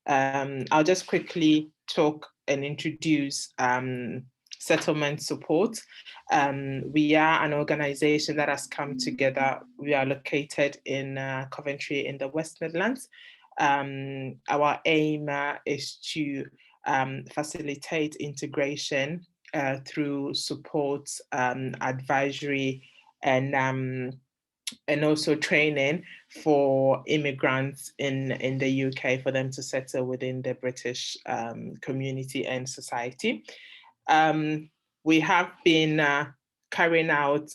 I'll just quickly talk and introduce settlement support. We are an organization that has come together. We are located in Coventry in the West Midlands. Our aim is to facilitate integration through support, advisory, and also training for immigrants in the UK for them to settle within the British community and society. We have been carrying out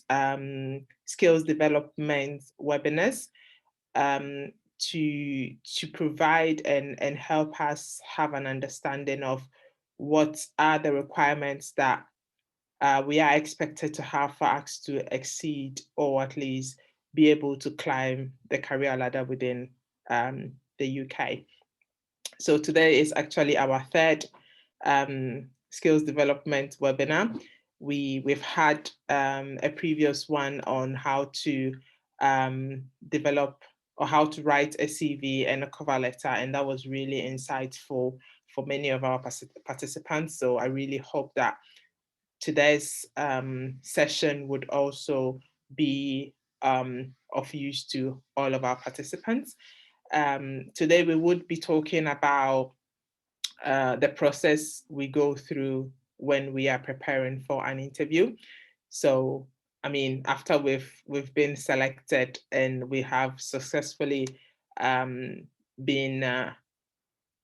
skills development webinars to provide and help us have an understanding of what are the requirements that we are expected to have for us to exceed, or at least be able to climb the career ladder within the UK. So today is actually our third skills development webinar. We've had a previous one on how to develop or how to write a CV and a cover letter, and that was really insightful for many of our participants. So I really hope that today's session would also be of use to all of our participants. Today we would be talking about the process we go through when we are preparing for an interview. So, I mean, after we've been selected and we have successfully been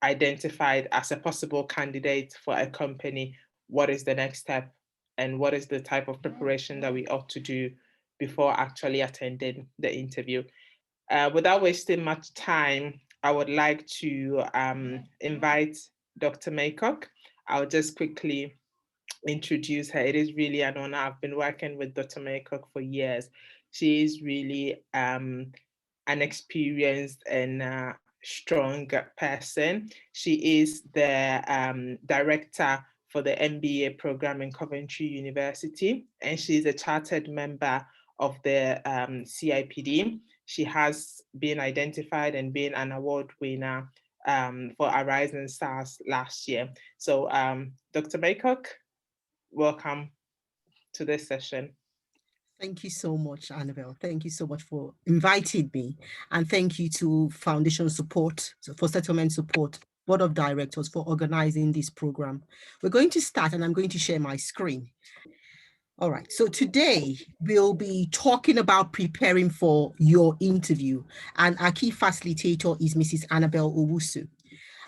identified as a possible candidate for a company, what is the next step and what is the type of preparation that we ought to do before actually attending the interview? Without wasting much time, I would like to invite Dr. Maycock. I'll just quickly introduce her. It is really an honor. I've been working with Dr. Maycock for years. She is really an experienced and strong person. She is the director for the MBA program in Coventry University, and she's a chartered member of the CIPD. She has been identified and been an award winner for Horizon Stars last year. So Dr. Maycock, welcome to this session. Thank you so much, Annabelle. Thank you so much for inviting me. And thank you to Foundation Support, for Settlement Support, Board of Directors for organizing this program. We're going to start and I'm going to share my screen. All right, so today we'll be talking about preparing for your interview. And our key facilitator is Mrs. Annabelle Owusu.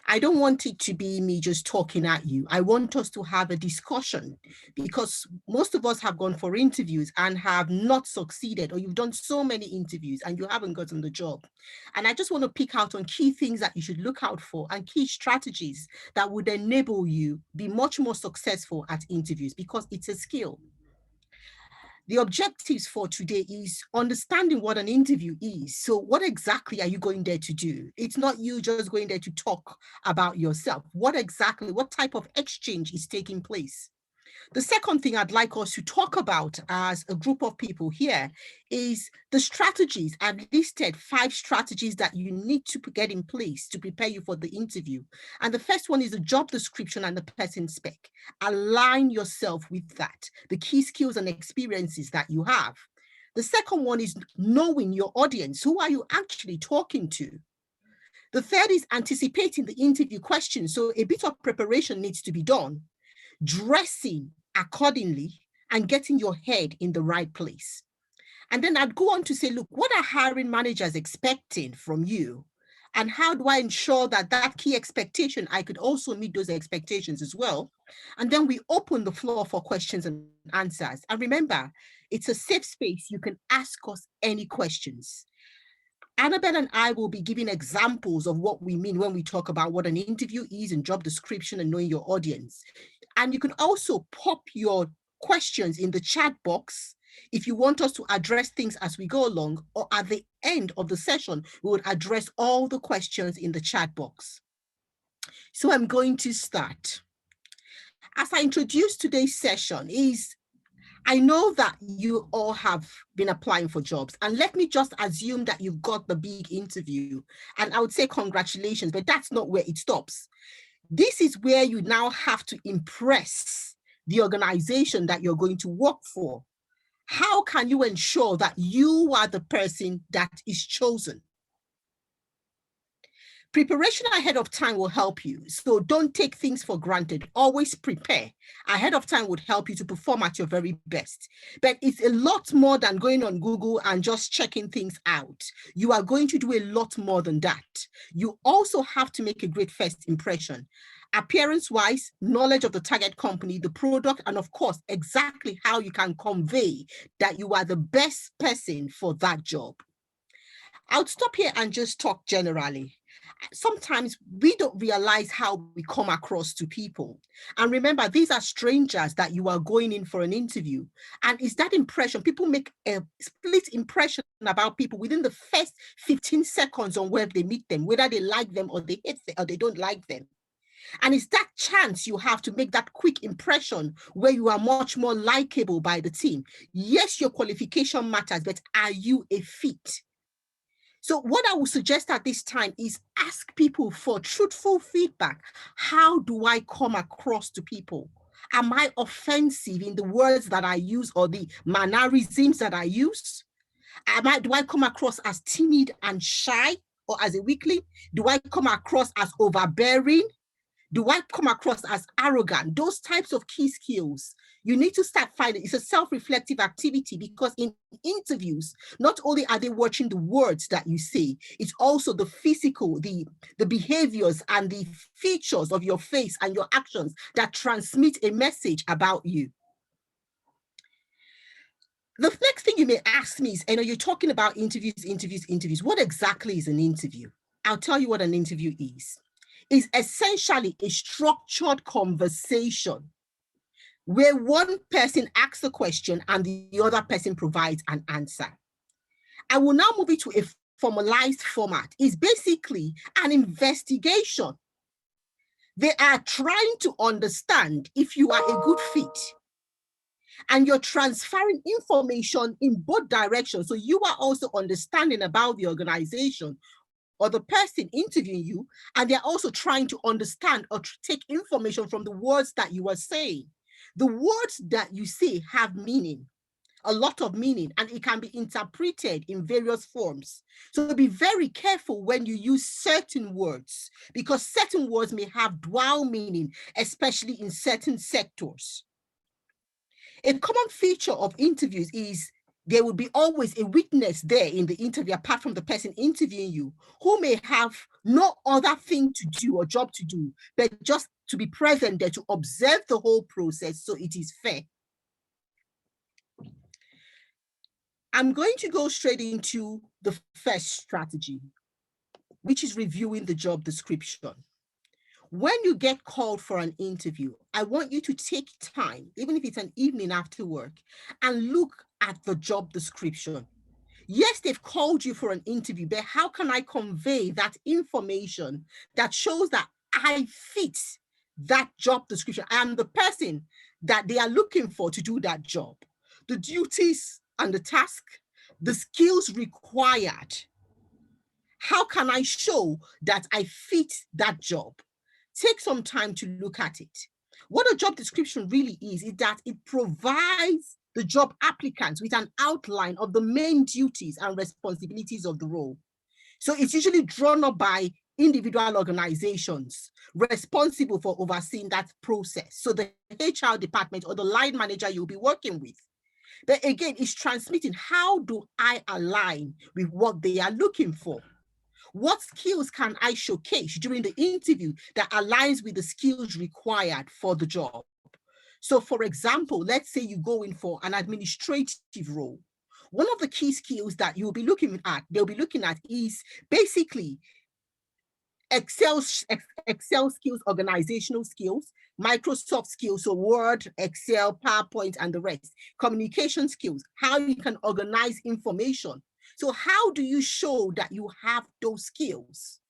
I don't want it to be me just talking at you. I want us to have a discussion because most of us have gone for interviews and have not succeeded, or you've done so many interviews and you haven't gotten the job. And I just want to pick out on key things that you should look out for and key strategies that would enable you be much more successful at interviews because it's a skill. The objectives for today is understanding what an interview is. So what exactly are you going there to do? It's not you just going there to talk about yourself. What type of exchange is taking place? The second thing I'd like us to talk about as a group of people here is the strategies. I've listed 5 strategies that you need to get in place to prepare you for the interview. And the first one is the job description and the person spec. Align yourself with that, the key skills and experiences that you have. The second one is knowing your audience. Who are you actually talking to? The third is anticipating the interview questions. So a bit of preparation needs to be done. Dressing accordingly and getting your head in the right place. And then I'd go on to say, look, what are hiring managers expecting from you? And how do I ensure that that key expectation, I could also meet those expectations as well? And then we open the floor for questions and answers. And remember, it's a safe space. You can ask us any questions. Annabelle and I will be giving examples of what we mean when we talk about what an interview is and job description and knowing your audience. And you can also pop your questions in the chat box if you want us to address things as we go along, or at the end of the session, we would address all the questions in the chat box. So I'm going to start. As I introduce today's session is I know that you all have been applying for jobs, and let me just assume that you've got the big interview, and I would say congratulations, but that's not where it stops. This is where you now have to impress the organization that you're going to work for. How can you ensure that you are the person that is chosen? Preparation ahead of time will help you. So don't take things for granted. Always prepare. Ahead of time would help you to perform at your very best. But it's a lot more than going on Google and just checking things out. You are going to do a lot more than that. You also have to make a great first impression. Appearance-wise, knowledge of the target company, the product, and of course, exactly how you can convey that you are the best person for that job. I'll stop here and just talk generally. Sometimes we don't realize how we come across to people. And remember, these are strangers that you are going in for an interview. And it's that impression. People make a split impression about people within the first 15 seconds on where they meet them, whether they like them or they hate them or they don't like them. And it's that chance you have to make that quick impression where you are much more likable by the team. Yes, your qualification matters, but are you a fit? So what I would suggest at this time is ask people for truthful feedback. How do I come across to people? Am I offensive in the words that I use or the mannerisms that I use? Do I come across as timid and shy or as a weakling? Do I come across as overbearing? Do I come across as arrogant? Those types of key skills, you need to start finding. It's a self-reflective activity, because in interviews, not only are they watching the words that you say, it's also the physical, the behaviors and the features of your face and your actions that transmit a message about you. The next thing you may ask me is, you're talking about interviews. What exactly is an interview? I'll tell you what an interview is essentially a structured conversation where one person asks a question and the other person provides an answer. I will now move it to a formalized format. It's basically an investigation. They are trying to understand if you are a good fit, and you're transferring information in both directions. So you are also understanding about the organization or the person interviewing you, and they're also trying to understand or take information from the words that you are saying. The words that you say have meaning, a lot of meaning, and it can be interpreted in various forms. So be very careful when you use certain words, because certain words may have dual meaning, especially in certain sectors. A common feature of interviews is there will be always a witness there in the interview, apart from the person interviewing you, who may have no other thing to do or job to do, but just to be present there to observe the whole process so it is fair. I'm going to go straight into the first strategy, which is reviewing the job description. When you get called for an interview, I want you to take time, even if it's an evening after work, and look at the job description. Yes, they've called you for an interview, but how can I convey that information that shows that I fit that job description? I am the person that they are looking for to do that job. The duties and the task, the skills required. How can I show that I fit that job? Take some time to look at it. What a job description really is that it provides the job applicants with an outline of the main duties and responsibilities of the role. So it's usually drawn up by individual organizations responsible for overseeing that process. So the HR department or the line manager you'll be working with. But again, it's transmitting, how do I align with what they are looking for? What skills can I showcase during the interview that aligns with the skills required for the job? So for example, let's say you go in for an administrative role. One of the key skills that they'll be looking at is basically Excel skills, organizational skills, Microsoft skills, so Word, Excel, PowerPoint, and the rest. Communication skills, how you can organize information. So how do you show that you have those skills?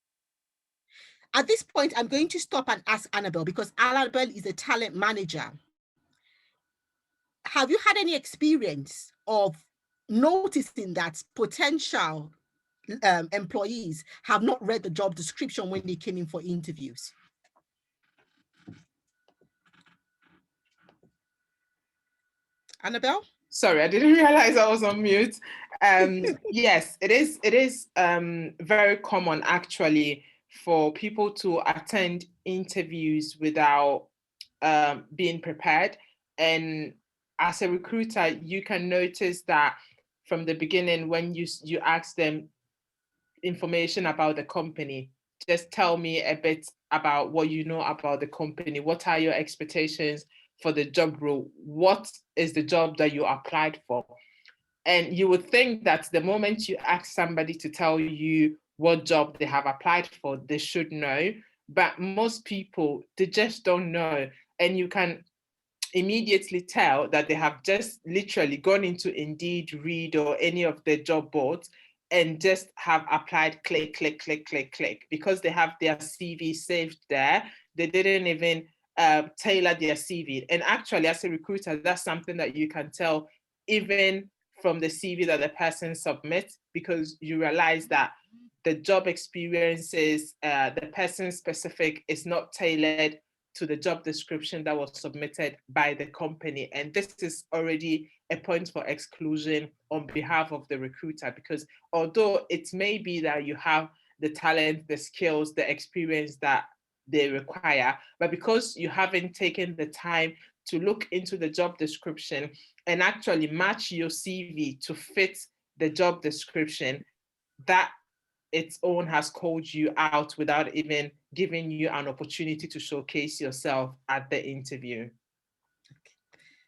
At this point, I'm going to stop and ask Annabelle, because Annabelle is a talent manager. have you had any experience of noticing that potential employees have not read the job description when they came in for interviews? Annabelle? Sorry, I didn't realize I was on mute. Yes, it is very common actually for people to attend interviews without being prepared. And as a recruiter, you can notice that from the beginning when you ask them information about the company, just tell me a bit about what you know about the company. What are your expectations for the job role? What is the job that you applied for? And you would think that the moment you ask somebody to tell you what job they have applied for, they should know. But most people, they just don't know. And you can immediately tell that they have just literally gone into Indeed, Read, or any of the job boards and just have applied, click, click, click, click, click, because they have their CV saved there. They didn't even tailor their CV. And actually, as a recruiter, that's something that you can tell even from the CV that the person submits, because you realize that the job experiences, the person specific is not tailored to the job description that was submitted by the company. And this is already a point for exclusion on behalf of the recruiter, because although it may be that you have the talent, the skills, the experience that they require, but because you haven't taken the time to look into the job description and actually match your CV to fit the job description, that its own has called you out without even giving you an opportunity to showcase yourself at the interview.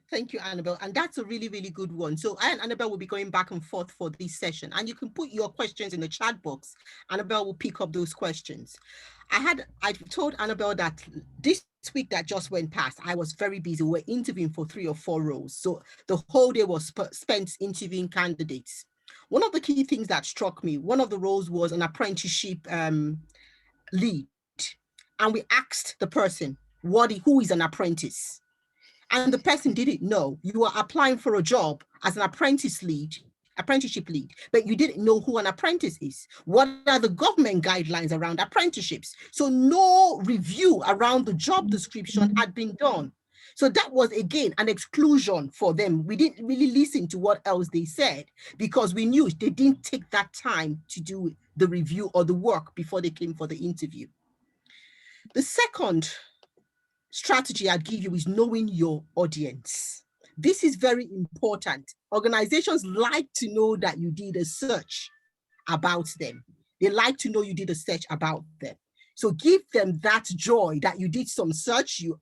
Thank you, Annabelle. And that's a really, really good one. So I and Annabelle will be going back and forth for this session. And you can put your questions in the chat box. Annabelle will pick up those questions. I told Annabelle that this week that just went past, I was very busy. We're interviewing for 3 or 4 roles. So the whole day was spent interviewing candidates. One of the key things that struck me, one of the roles was an apprenticeship lead. And we asked the person, who is an apprentice? And the person didn't know. You are applying for a job as an apprenticeship lead, but you didn't know who an apprentice is. What are the government guidelines around apprenticeships? So no review around the job description had been done. So that was, again, an exclusion for them. We didn't really listen to what else they said because we knew they didn't take that time to do the review or the work before they came for the interview. The second strategy I'd give you is knowing your audience. This is very important. Organizations like to know that you did a search about them. They like to know you did a search about them. So give them that joy that you did some search, you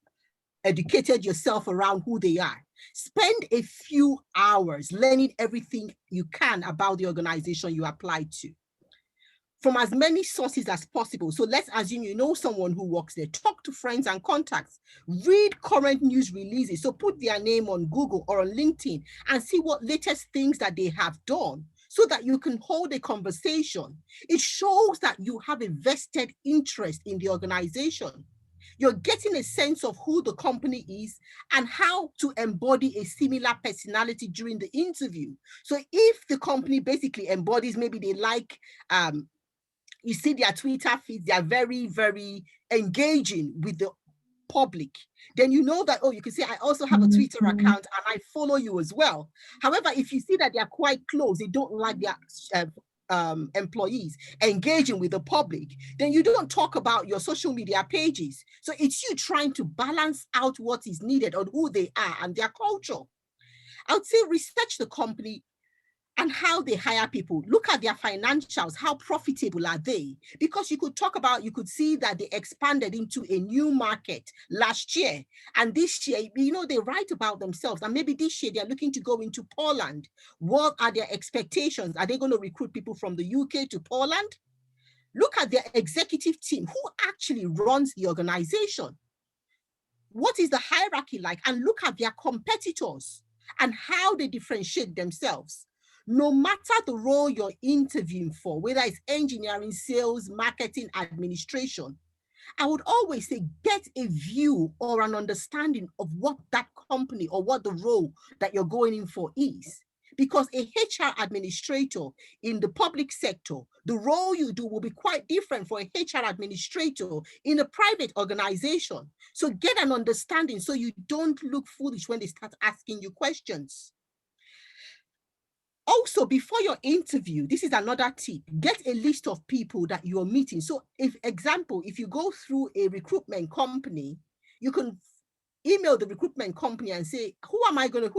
educated yourself around who they are. Spend a few hours learning everything you can about the organization you applied to, from as many sources as possible. So let's assume you know someone who works there. Talk to friends and contacts. Read current news releases. So put their name on Google or on LinkedIn and see what latest things that they have done so that you can hold a conversation. It shows that you have a vested interest in the organization. You're getting a sense of who the company is and how to embody a similar personality during the interview. So if the company basically embodies, maybe they like, you see their Twitter feeds, they are very, very engaging with the public, then you know that, oh, you can say, I also have a Twitter account and I follow you as well. However, if you see that they're quite close, they don't like their employees engaging with the public, then you don't talk about your social media pages. So it's you trying to balance out what is needed on who they are and their culture. I would say research the company and how they hire people. Look at their financials. How profitable are they? Because you could see that they expanded into a new market last year. And this year, they write about themselves. And maybe this year they're looking to go into Poland. What are their expectations? Are they going to recruit people from the UK to Poland? Look at their executive team. Who actually runs the organization? What is the hierarchy like? And look at their competitors and how they differentiate themselves. No matter the role you're interviewing for, whether it's engineering, sales, marketing, administration, I would always say, get a view or an understanding of what that company or what the role that you're going in for is. Because a HR administrator in the public sector, the role you do will be quite different for a HR administrator in a private organization. So get an understanding so you don't look foolish when they start asking you questions. Also, before your interview, this is another tip, get a list of people that you're meeting. So if you go through a recruitment company, you can email the recruitment company and say, who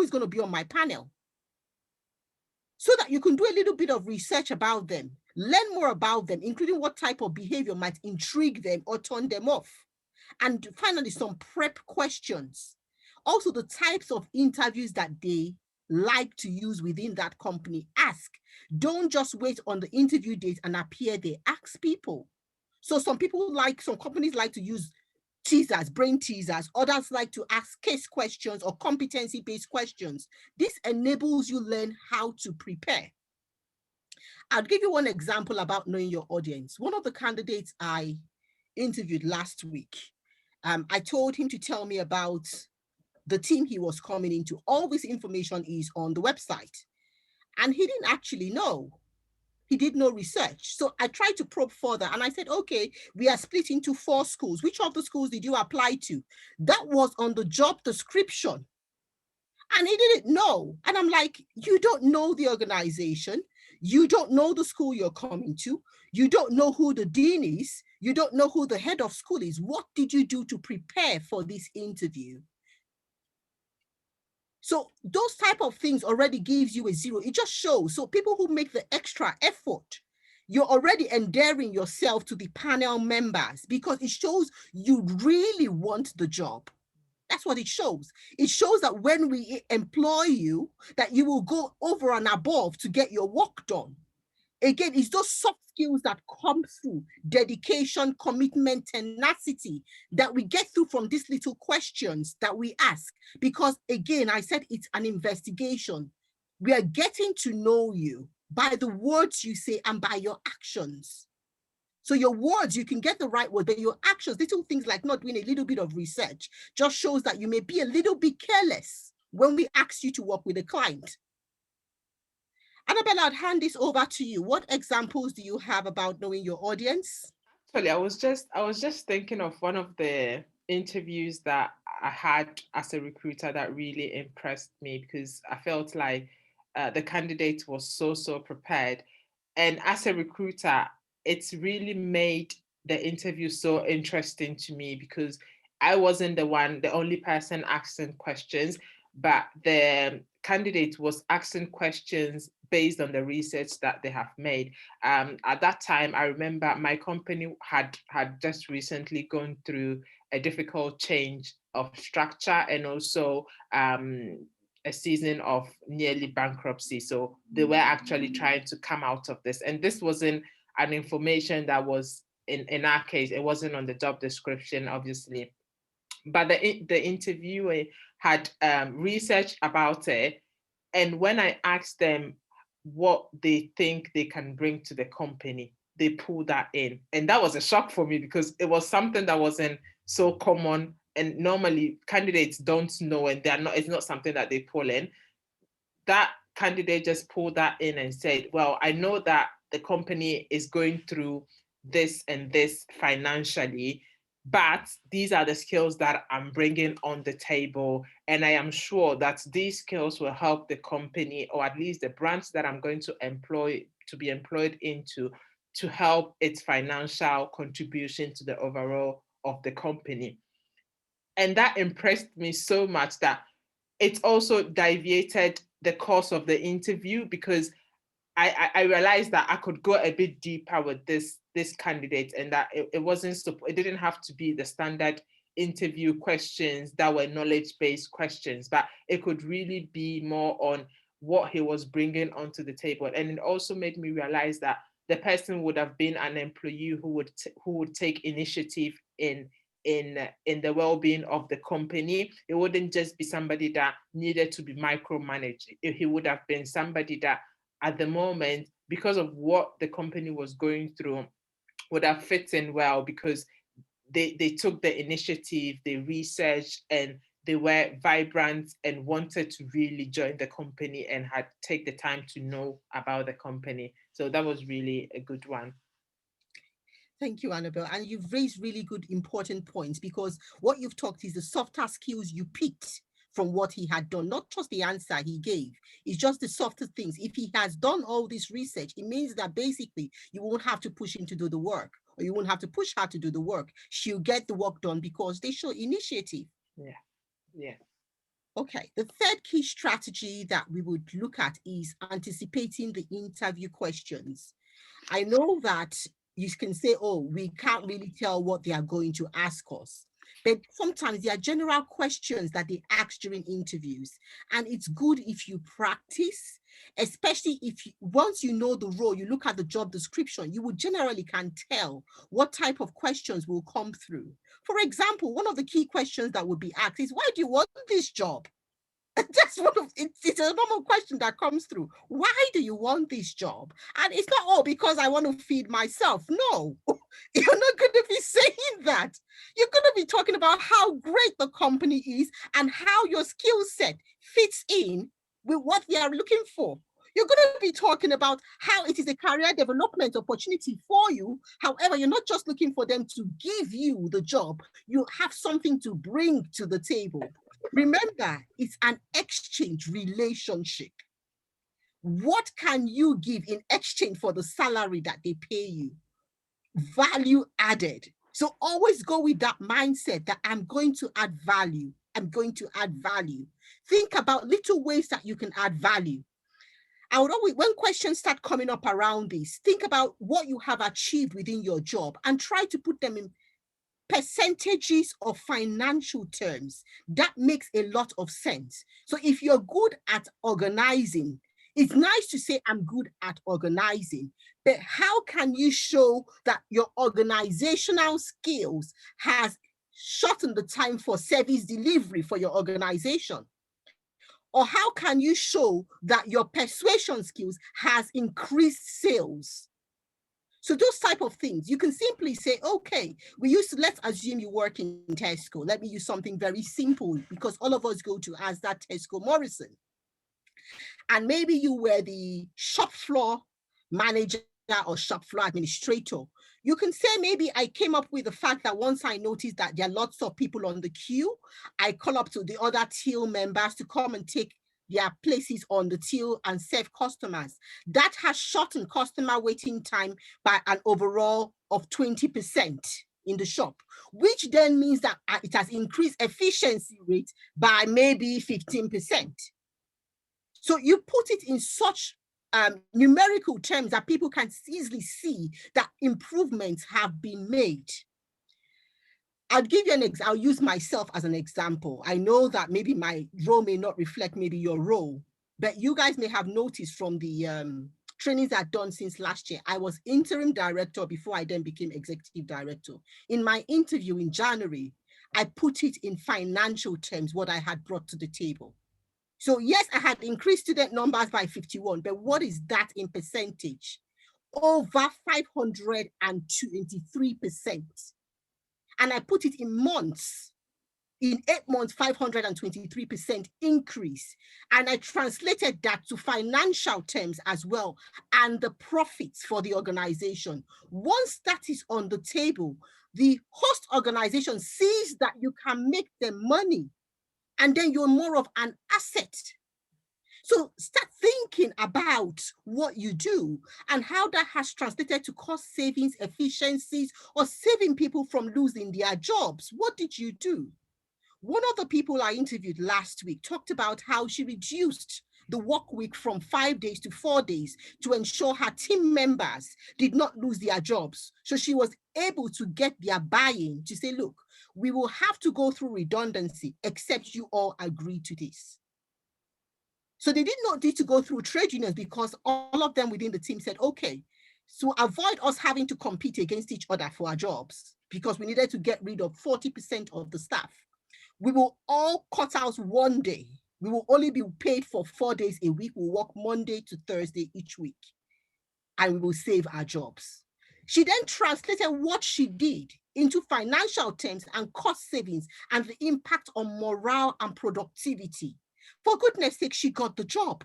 is going to be on my panel? So that you can do a little bit of research about them, learn more about them, including what type of behavior might intrigue them or turn them off. And finally, some prep questions. Also, the types of interviews that they like to use within that company. Ask. Don't just wait on the interview date and appear there. Ask people. So some companies like to use teasers, brain teasers. Others like to ask case questions or competency-based questions. This enables you learn how to prepare. I'll give you one example about knowing your audience. One of the candidates I interviewed last week, I told him to tell me about the team he was coming into. All this information is on the website. And he didn't actually know. He did no research. So I tried to probe further and I said, okay, we are split into 4 schools. Which of the schools did you apply to? That was on the job description. And he didn't know. And I'm like, you don't know the organization. You don't know the school you're coming to. You don't know who the dean is. You don't know who the head of school is. What did you do to prepare for this interview? So those type of things already gives you a 0. It just shows. So people who make the extra effort, you're already endearing yourself to the panel members because it shows you really want the job. That's what it shows. It shows that when we employ you, that you will go over and above to get your work done. Again, it's those soft skills that come through dedication, commitment, tenacity that we get through from these little questions that we ask. Because again, I said it's an investigation. We are getting to know you by the words you say and by your actions. So your words, you can get the right word, but your actions, little things like not doing a little bit of research, just shows that you may be a little bit careless when we ask you to work with a client. Annabella, I'd hand this over to you. What examples do you have about knowing your audience? Actually, I was just thinking of one of the interviews that I had as a recruiter that really impressed me because I felt like the candidate was so prepared. And as a recruiter, it's really made the interview so interesting to me because I wasn't the only person asking questions, but the candidate was asking questions based on the research that they have made. At that time, I remember my company had just recently gone through a difficult change of structure and also a season of nearly bankruptcy. So they were actually trying to come out of this. And this wasn't an information that was, in our case, it wasn't on the job description, obviously. But the interviewer had researched about it. And when I asked them what they think they can bring to the company, they pulled that in. And that was a shock for me because it was something that wasn't so common. And normally candidates don't know, and it's not something that they pull in. That candidate just pulled that in and said, well, I know that the company is going through this and this financially, but these are the skills that I'm bringing on the table. And I am sure that these skills will help the company, or at least the branch that I'm going to be employed into, to help its financial contribution to the overall of the company. And that impressed me so much that it also deviated the course of the interview because I realized that I could go a bit deeper with this candidate, and that it didn't have to be the standard interview questions that were knowledge-based questions, but it could really be more on what he was bringing onto the table. And it also made me realize that the person would have been an employee who would take initiative in the well-being of the company. It wouldn't just be somebody that needed to be micromanaged. He would have been somebody that at the moment, because of what the company was going through, would have fit in well because they took the initiative, they researched, and they were vibrant and wanted to really join the company and had take the time to know about the company. So that was really a good one. Thank you, Annabelle. And you've raised really good, important points, because what you've talked is the softer skills you picked from what he had done, not just the answer he gave. It's just the softer things. If he has done all this research, it means that basically you won't have to push him to do the work, or you won't have to push her to do the work. She'll get the work done because they show initiative. Yeah. Yeah. Okay, the third key strategy that we would look at is anticipating the interview questions. I know that you can say, oh, we can't really tell what they are going to ask us. But sometimes there are general questions that they ask during interviews. And it's good if you practice, especially if once you know the role, you look at the job description, you would generally can tell what type of questions will come through. For example, one of the key questions that would be asked is, why do you want this job? That's one of it's a normal question that comes through. Why do you want this job? And it's not, oh, because I want to feed myself. No, you're not going to be saying that. You're going to be talking about how great the company is and how your skill set fits in with what they are looking for. You're going to be talking about how it is a career development opportunity for you. However, you're not just looking for them to give you the job. You have something to bring to the table. Remember, it's an exchange relationship. What can you give in exchange for the salary that they pay you? Value added. So always go with that mindset that I'm going to add value. I'm going to add value. Think about little ways that you can add value. I would always, when questions start coming up around this, think about what you have achieved within your job and try to put them in percentages of financial terms. That makes a lot of sense. So if you're good at organizing, it's nice to say I'm good at organizing, but how can you show that your organizational skills has shortened the time for service delivery for your organization? Or how can you show that your persuasion skills has increased sales? So those type of things, you can simply say, okay, let's assume you work in Tesco. Let me use something very simple because all of us go to as that Tesco Morrison. And maybe you were the shop floor manager or shop floor administrator. You can say, maybe I came up with the fact that once I noticed that there are lots of people on the queue, I call up to the other till members to come and take their places on the till and serve customers. That has shortened customer waiting time by an overall of 20% in the shop, which then means that it has increased efficiency rate by maybe 15%. So you put it in such numerical terms that people can easily see that improvements have been made. I'll give you an example. I'll use myself as an example. I know that maybe my role may not reflect maybe your role, but you guys may have noticed from the trainings I've done since last year, I was interim director before I then became executive director. In my interview in January, I put it in financial terms, what I had brought to the table. So yes, I had increased student numbers by 51, but what is that in percentage? Over 523%. And I put it in months. In 8 months, 523% increase. And I translated that to financial terms as well, and the profits for the organization. Once that is on the table, the host organization sees that you can make them money, and then you're more of an asset. So start thinking about what you do and how that has translated to cost savings, efficiencies, or saving people from losing their jobs. What did you do? One of the people I interviewed last week talked about how she reduced the work week from 5 days to 4 days to ensure her team members did not lose their jobs. So she was able to get their buy-in to say, look, we will have to go through redundancy, except you all agree to this. So they did not need to go through trade unions because all of them within the team said, okay, so avoid us having to compete against each other for our jobs, because we needed to get rid of 40% of the staff. We will all cut out 1 day. We will only be paid for 4 days a week. We'll work Monday to Thursday each week, and we will save our jobs. She then translated what she did into financial terms and cost savings and the impact on morale and productivity. For goodness sake, she got the job.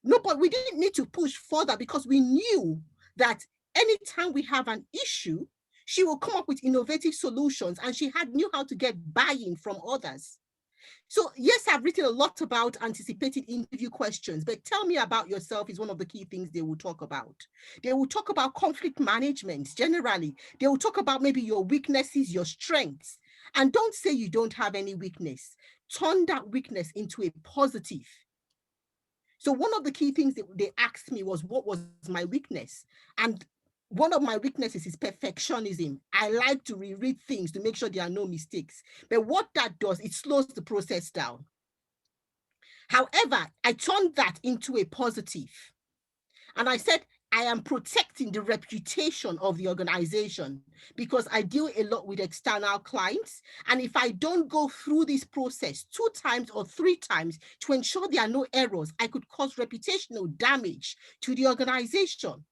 No, but we didn't need to push further because we knew that anytime we have an issue, she will come up with innovative solutions, and she knew how to get buy-in from others. So yes, I've written a lot about anticipated interview questions, but tell me about yourself is one of the key things they will talk about. They will talk about conflict management generally. They will talk about maybe your weaknesses, your strengths, and don't say you don't have any weakness. Turn that weakness into a positive. So one of the key things that they asked me was, what was my weakness? And one of my weaknesses is perfectionism. I like to reread things to make sure there are no mistakes. But what that does, it slows the process down. However, I turned that into a positive. And I said, I am protecting the reputation of the organization because I deal a lot with external clients. And if I don't go through this process 2 times or 3 times to ensure there are no errors, I could cause reputational damage to the organization.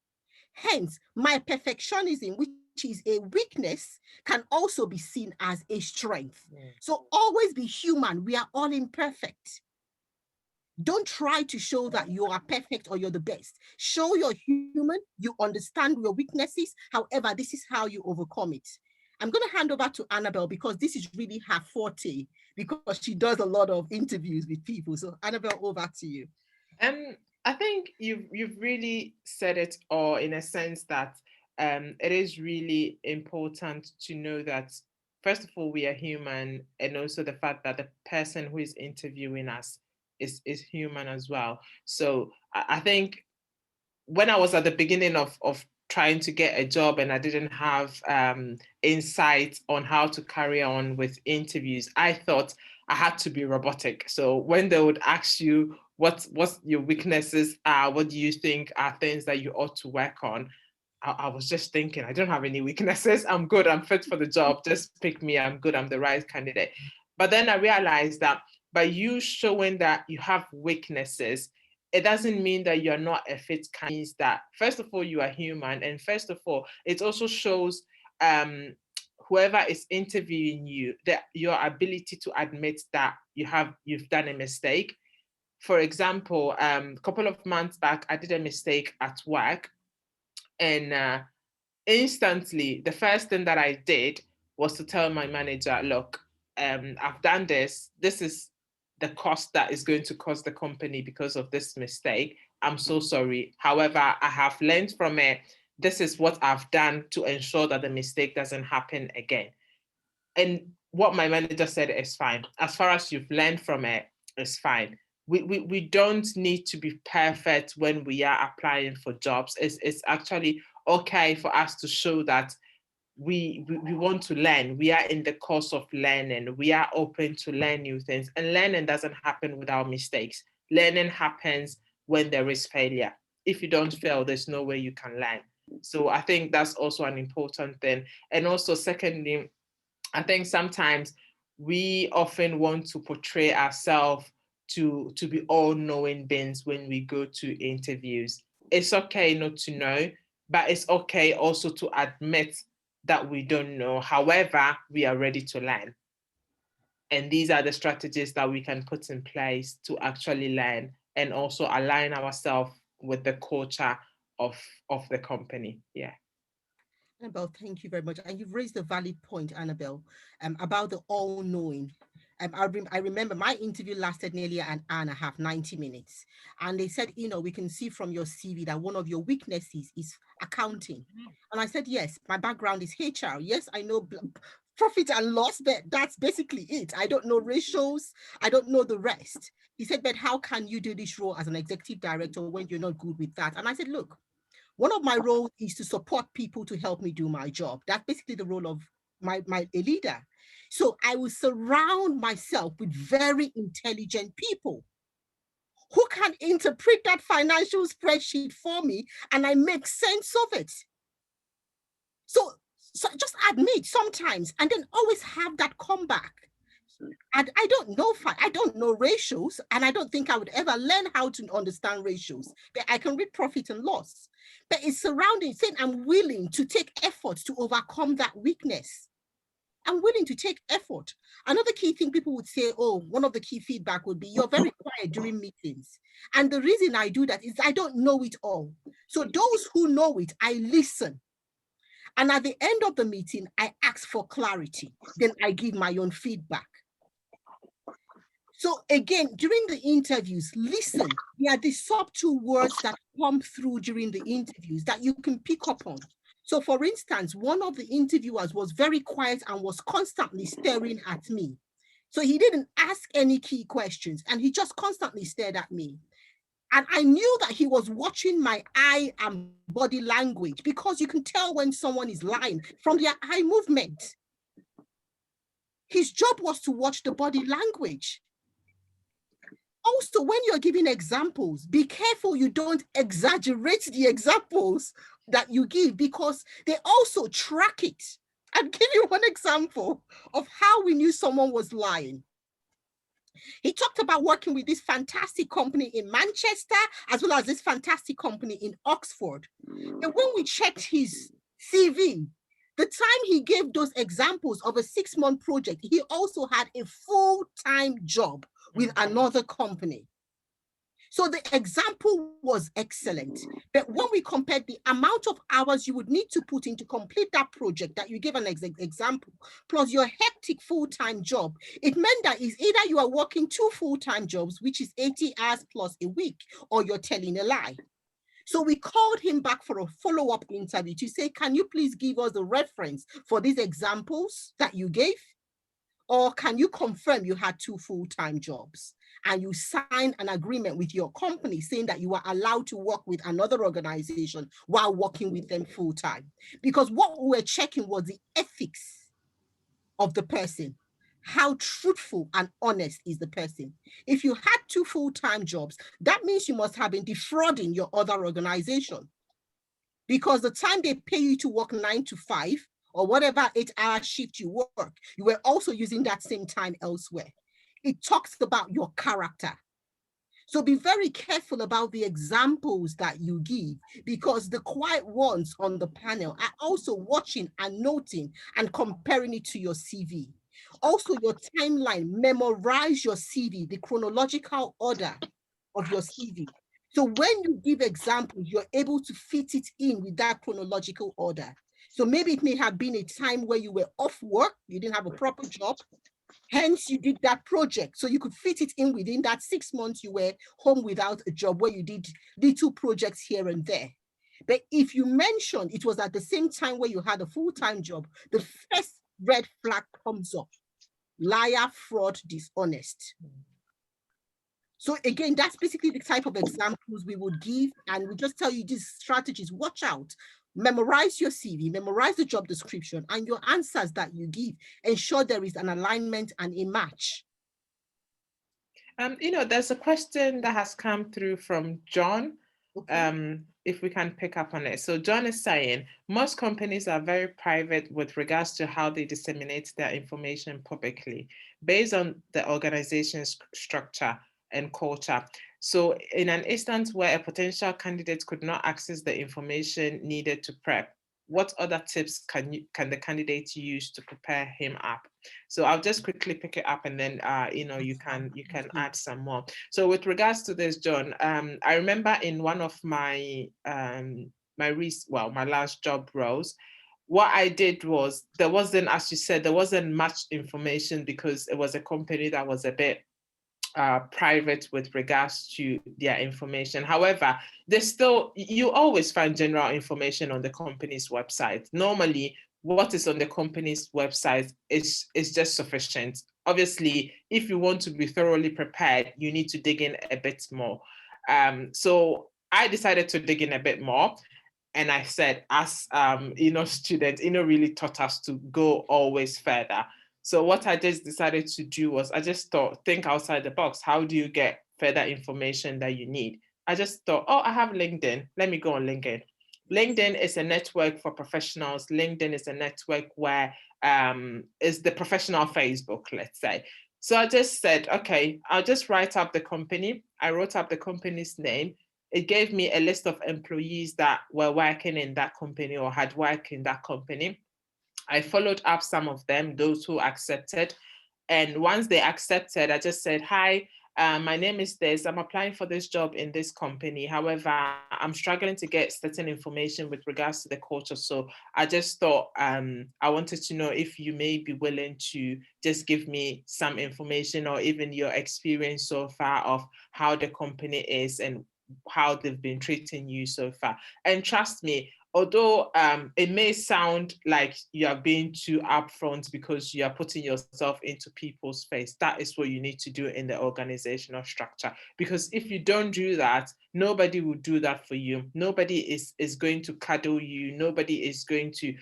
Hence, my perfectionism, which is a weakness, can also be seen as a strength. So always be human. We are all imperfect. Don't try to show that you are perfect or you're the best. Show you're human, you understand your weaknesses. However, this is how you overcome it. I'm going to hand over to Annabelle because this is really her forte, because she does a lot of interviews with people. So Annabelle, over to you. I think you've really said it all, in a sense that it is really important to know that, first of all, we are human, and also the fact that the person who is interviewing us is human as well. So I think when I was at the beginning of trying to get a job and I didn't have insight on how to carry on with interviews, I thought I had to be robotic. So when they would ask you what's your weaknesses are, what do you think are things that you ought to work on, I was just thinking, I don't have any weaknesses. I'm good. I'm fit for the job. Just pick me. I'm good. I'm the right candidate. But then I realized that by you showing that you have weaknesses, it doesn't mean that you're not a fit candidate. It means that, first of all, you are human. And first of all, it also shows whoever is interviewing you that your ability to admit that you've done a mistake. For example, a couple of months back, I did a mistake at work, and instantly, the first thing that I did was to tell my manager, look, I've done this. This is the cost that is going to cost the company because of this mistake. I'm so sorry. However, I have learned from it. This is what I've done to ensure that the mistake doesn't happen again. And what my manager said is fine. As far as you've learned from it, it's fine. We don't need to be perfect when we are applying for jobs. It's actually okay for us to show that we want to learn. We are in the course of learning. We are open to learn new things. And learning doesn't happen without mistakes. Learning happens when there is failure. If you don't fail, there's no way you can learn. So I think that's also an important thing. And also, secondly, I think sometimes we often want to portray ourselves to be all-knowing beings when we go to interviews. It's okay not to know, but it's okay also to admit that we don't know. However, we are ready to learn. And these are the strategies that we can put in place to actually learn and also align ourselves with the culture of the company. Yeah. Annabelle, thank you very much. And you've raised a valid point, Annabelle, about the all-knowing. I remember my interview lasted nearly an hour and a half, 90 minutes. And they said, we can see from your CV that one of your weaknesses is accounting. And I said, yes, my background is HR. Yes, I know profit and loss, but that's basically it. I don't know ratios. I don't know the rest. He said, but how can you do this role as an executive director when you're not good with that? And I said, look, one of my roles is to support people to help me do my job. That's basically the role of a leader. So I will surround myself with very intelligent people who can interpret that financial spreadsheet for me, and I make sense of it. So just admit sometimes, and then always have that comeback. And I don't know ratios, and I don't think I would ever learn how to understand ratios, but I can read profit and loss. But it's surrounding, saying I'm willing to take efforts to overcome that weakness. I'm willing to take effort. Another key thing people would say, oh, one of the key feedback would be, you're very quiet during meetings. And the reason I do that is I don't know it all. So those who know it, I listen. And at the end of the meeting, I ask for clarity. Then I give my own feedback. So again, during the interviews, listen. There are the subtle words that come through during the interviews that you can pick up on. So for instance, one of the interviewers was very quiet and was constantly staring at me. So he didn't ask any key questions and he just constantly stared at me. And I knew that he was watching my eye and body language, because you can tell when someone is lying from their eye movement. His job was to watch the body language. Also, when you're giving examples, be careful you don't exaggerate the examples that you give, because they also track it. I'll give you one example of how we knew someone was lying. He talked about working with this fantastic company in Manchester, as well as this fantastic company in Oxford. And when we checked his CV, the time he gave those examples of a 6-month project, he also had a full-time job with another company. So the example was excellent. But when we compared the amount of hours you would need to put in to complete that project that you gave an example, plus your hectic full-time job, it meant that it's either you are working 2 full-time jobs, which is 80 hours plus a week, or you're telling a lie. So we called him back for a follow-up interview to say, can you please give us a reference for these examples that you gave? Or can you confirm you had 2 full-time jobs and you signed an agreement with your company saying that you are allowed to work with another organization while working with them full-time? Because what we were checking was the ethics of the person. How truthful and honest is the person? If you had 2 full-time jobs, that means you must have been defrauding your other organization, because the time they pay you to work 9 to 5 or whatever 8-hour shift you work, you were also using that same time elsewhere. It talks about your character. So be very careful about the examples that you give, because the quiet ones on the panel are also watching and noting and comparing it to your CV. Also, your timeline, memorize your CV, the chronological order of your CV. So when you give examples, you're able to fit it in with that chronological order. So maybe it may have been a time where you were off work, you didn't have a proper job, hence you did that project. So you could fit it in within that 6 months you were home without a job, where you did little projects here and there. But if you mention it was at the same time where you had a full-time job, the first red flag comes up: liar, fraud, dishonest. So again, that's basically the type of examples we would give, and we just tell you these strategies. Watch out, memorize your CV, memorize the job description, and your answers that you give, ensure there is an alignment and a match. There's a question that has come through from John. Okay. If we can pick up on it. So John is saying, most companies are very private with regards to how they disseminate their information publicly, based on the organization's structure and culture. So in an instance where a potential candidate could not access the information needed to prep, what other tips can the candidate use to prepare him up? So I'll just quickly pick it up, and then you can add some more. So with regards to this, John, I remember in one of my my last job roles, what I did was, there wasn't, as you said, there wasn't much information, because it was a company that was a bit private with regards to their information. However, you always find general information on the company's website. Normally, what is on the company's website is just sufficient. Obviously, if you want to be thoroughly prepared, you need to dig in a bit more. So I decided to dig in a bit more. And I said, as students, really taught us to go always further. So what I just decided to do was, I just thought, think outside the box. How do you get further information that you need? I just thought, I have LinkedIn. Let me go on LinkedIn. LinkedIn is a network for professionals. LinkedIn is a network where is the professional Facebook, let's say. So I just said, okay, I'll just write up the company. I wrote up the company's name. It gave me a list of employees that were working in that company or had worked in that company. I followed up some of them, those who accepted. And once they accepted, I just said, hi, my name is this. I'm applying for this job in this company. However, I'm struggling to get certain information with regards to the culture. So I just thought I wanted to know if you may be willing to just give me some information or even your experience so far of how the company is and how they've been treating you so far. And trust me, although it may sound like you are being too upfront because you are putting yourself into people's face, that is what you need to do in the organizational structure. Because if you don't do that, nobody will do that for you. Nobody is going to cuddle you. Nobody is going to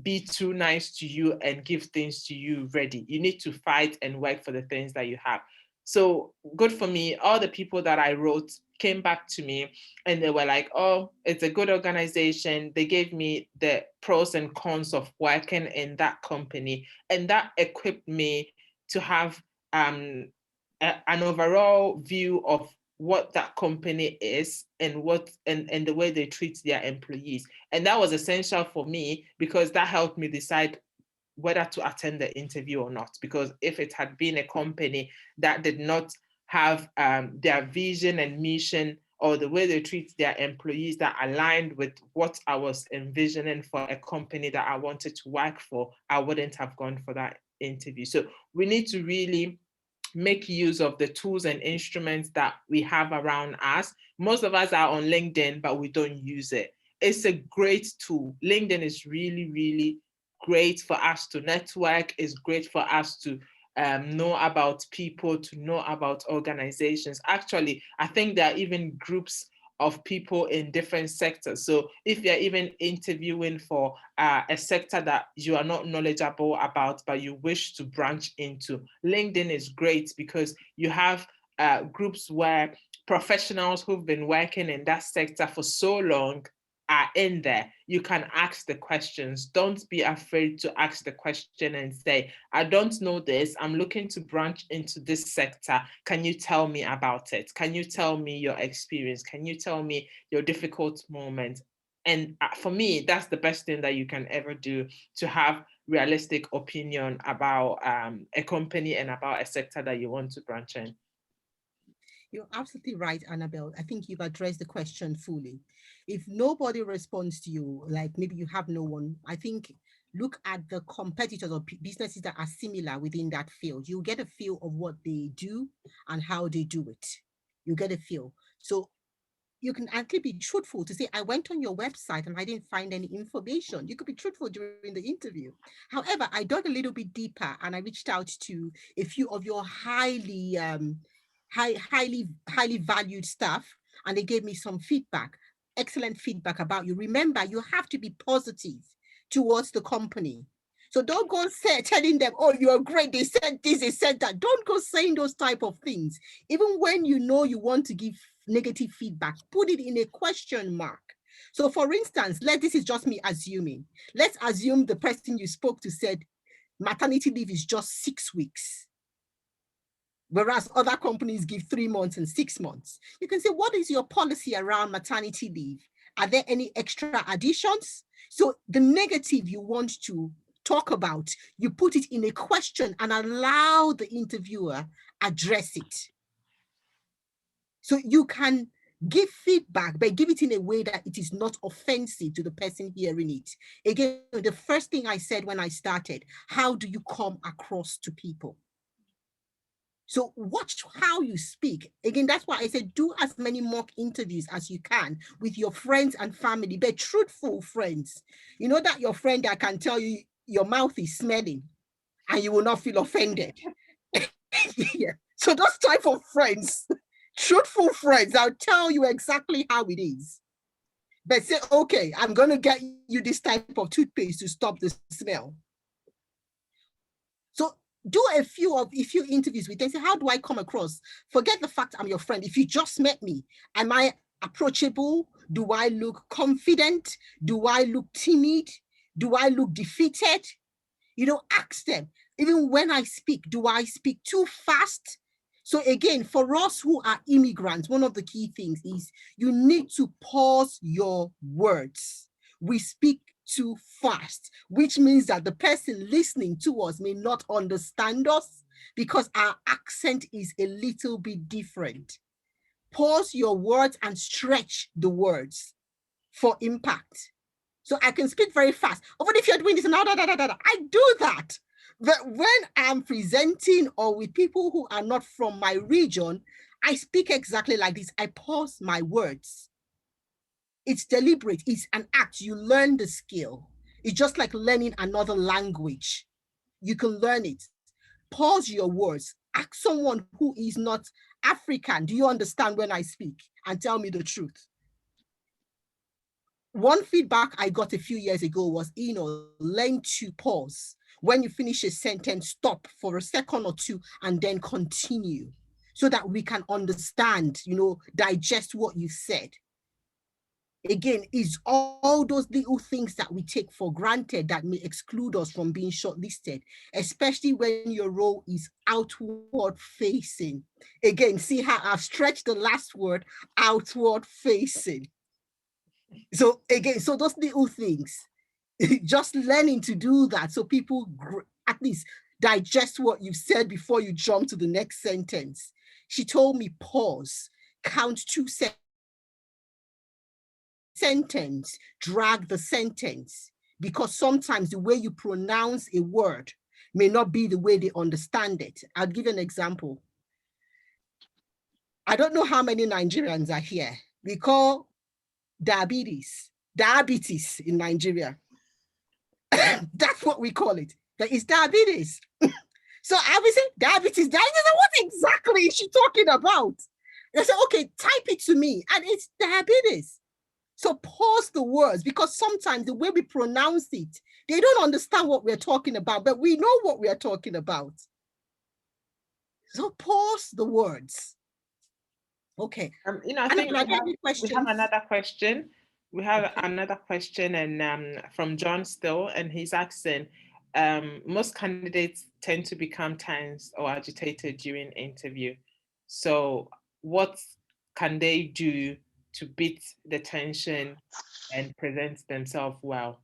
be too nice to you and give things to you ready. You need to fight and work for the things that you have. So good for me. All the people that I wrote came back to me and they were like, oh, it's a good organization. They gave me the pros and cons of working in that company. And that equipped me to have an overall view of what that company is and and the way they treat their employees. And that was essential for me because that helped me decide whether to attend the interview or not. Because if it had been a company that did not have their vision and mission or the way they treat their employees that aligned with what I was envisioning for a company that I wanted to work for, I wouldn't have gone for that interview. So we need to really make use of the tools and instruments that we have around us. Most of us are on LinkedIn, but we don't use it. It's a great tool. LinkedIn is really, really great for us to network. It's great for us to know about people, to know about organizations. Actually, I think there are even groups of people in different sectors. So if you're even interviewing for a sector that you are not knowledgeable about, but you wish to branch into, LinkedIn is great because you have groups where professionals who've been working in that sector for so long are in there. You can ask the questions. Don't be afraid to ask the question and say, I don't know this. I'm looking to branch into this sector. Can you tell me about it? Can you tell me your experience? Can you tell me your difficult moments? And for me, that's the best thing that you can ever do, to have realistic opinion about a company and about a sector that you want to branch in. You're absolutely right, Annabelle. I think you've addressed the question fully. If nobody responds to you, like maybe you have no one, I think look at the competitors or businesses that are similar within that field. You get a feel of what they do and how they do it. You get a feel. So you can actually be truthful to say, I went on your website and I didn't find any information. You could be truthful during the interview. However, I dug a little bit deeper and I reached out to a few of your highly valued staff, and they gave me some feedback, excellent feedback about you. Remember, you have to be positive towards the company. So don't go telling them, oh, you're great, they said this, they said that. Don't go saying those type of things. Even when you know you want to give negative feedback, put it in a question mark. So for instance, this is just me assuming. Let's assume the person you spoke to said maternity leave is just 6 weeks, whereas other companies give 3 months and 6 months. You can say, what is your policy around maternity leave? Are there any extra additions? So the negative you want to talk about, you put it in a question and allow the interviewer address it. So you can give feedback, but give it in a way that it is not offensive to the person hearing it. Again, the first thing I said when I started, how do you come across to people? So watch how you speak. Again, that's why I said do as many mock interviews as you can with your friends and family, but truthful friends. You know that your friend that can tell you your mouth is smelling and you will not feel offended. Yeah. So those type of friends, truthful friends, I'll tell you exactly how it is. But say, okay, I'm going to get you this type of toothpaste to stop the smell. So do a few interviews with them. Say, how do I come across? Forget the fact I'm your friend. If you just met me, am I approachable? Do I look confident? Do I look timid? Do I look defeated? You know, ask them. Even when I speak, do I speak too fast? So again, for us who are immigrants, one of the key things is you need to pause your words. We speak too fast, which means that the person listening to us may not understand us because our accent is a little bit different. Pause your words and stretch the words for impact. So I can speak very fast. But if you're doing this, I do that. But when I'm presenting or with people who are not from my region, I speak exactly like this. I pause my words. It's deliberate. It's an act. You learn the skill. It's just like learning another language. You can learn it. Pause your words. Ask someone who is not African, do you understand when I speak? And tell me the truth. One feedback I got a few years ago was, learn to pause. When you finish a sentence, stop for a second or two and then continue so that we can understand, digest what you said. Again, it's all those little things that we take for granted that may exclude us from being shortlisted, especially when your role is outward facing. Again, see how I've stretched the last word, outward facing. So again, so those little things, just learning to do that so people at least digest what you've said before you jump to the next sentence. She told me pause, count 2 sentence, drag the sentence, because sometimes the way you pronounce a word may not be the way they understand it. I'll give you an example. I don't know how many Nigerians are here. We call diabetes in Nigeria. That's what we call it. That is diabetes. So I will say diabetes. What exactly is she talking about? They say, okay, type it to me. And it's diabetes. So pause the words, because sometimes the way we pronounce it, they don't understand what we're talking about, but we know what we are talking about. So pause the words. Okay. I think we have another question. We have another question, and from John Still, and he's asking, most candidates tend to become tense or agitated during interview. So what can they do to beat the tension and present themselves well?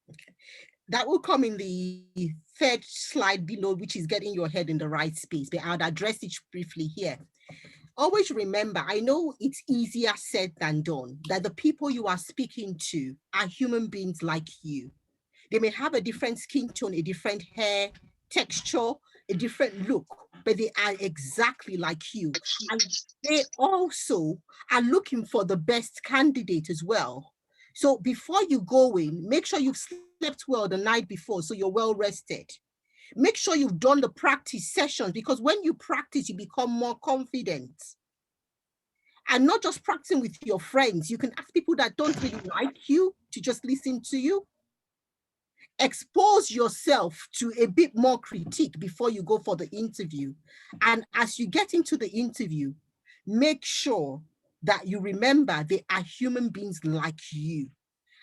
Okay. That will come in the third slide below, which is getting your head in the right space, but I'll address it briefly here. Always remember, I know it's easier said than done, that the people you are speaking to are human beings like you. They may have a different skin tone, a different hair texture, a different look, but they are exactly like you. And they also are looking for the best candidate as well. So before you go in, make sure you've slept well the night before so you're well rested. Make sure you've done the practice sessions, because when you practice, you become more confident. And not just practicing with your friends. You can ask people that don't really like you to just listen to you. Expose yourself to a bit more critique before you go for the interview. And as you get into the interview, make sure that you remember they are human beings like you.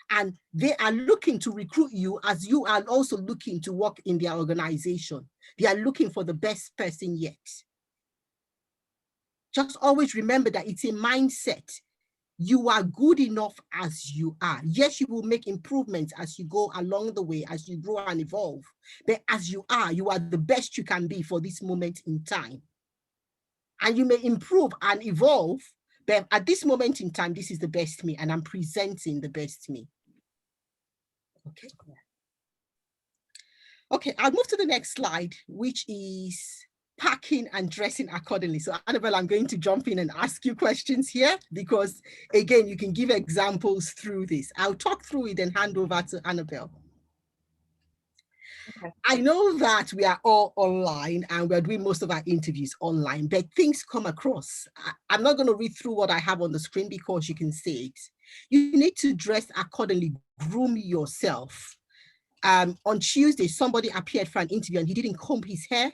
And they are looking to recruit you as you are also looking to work in their organization. They are looking for the best person yet. Just always remember that it's a mindset. You are good enough as you are. Yes, you will make improvements as you go along the way, as you grow and evolve. But as you are the best you can be for this moment in time. And you may improve and evolve, but at this moment in time, this is the best me, and I'm presenting the best me. Okay. Okay, I'll move to the next slide, which is packing and dressing accordingly. So Annabelle, I'm going to jump in and ask you questions here, because again, you can give examples through this. I'll talk through it and hand over to Annabelle. Okay. I know that we are all online and we're doing most of our interviews online, but things come across. I'm not going to read through what I have on the screen because you can see it. You need to dress accordingly, groom yourself. On Tuesday, somebody appeared for an interview and he didn't comb his hair.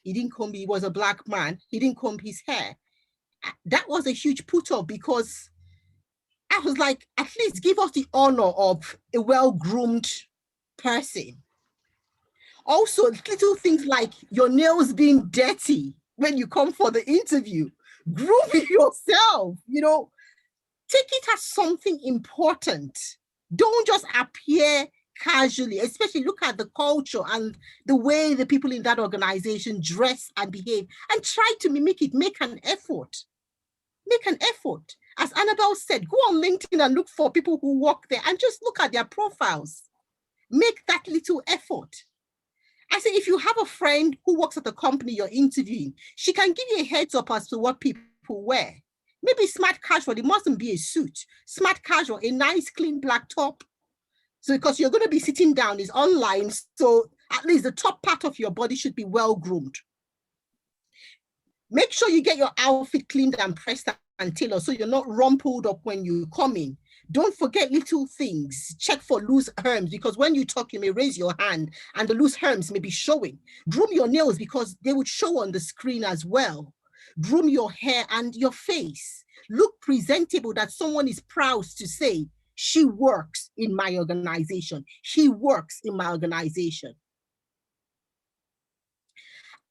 He was a Black man. He didn't comb his hair. That was a huge put off, because I was like, at least give us the honor of a well-groomed person. Also, little things like your nails being dirty when you come for the interview. Groom yourself, take it as something important Don't just appear casually, especially look at the culture and the way the people in that organization dress and behave, and try to mimic it. Make an effort. Make an effort. As Annabelle said, go on LinkedIn and look for people who work there and just look at their profiles. Make that little effort. I say, if you have a friend who works at the company you're interviewing, she can give you a heads up as to what people wear. Maybe smart casual, it mustn't be a suit. Smart casual, a nice clean black top. So because you're going to be sitting down, is online, so at least the top part of your body should be well groomed. Make sure you get your outfit cleaned and pressed and tailored so you're not rumpled up when you come in. Don't forget little things. Check for loose herms, because when you talk, you may raise your hand and the loose herms may be showing. Groom your nails because they would show on the screen as well. Groom your hair and your face. Look presentable, that someone is proud to say, she works in my organization. He works in my organization.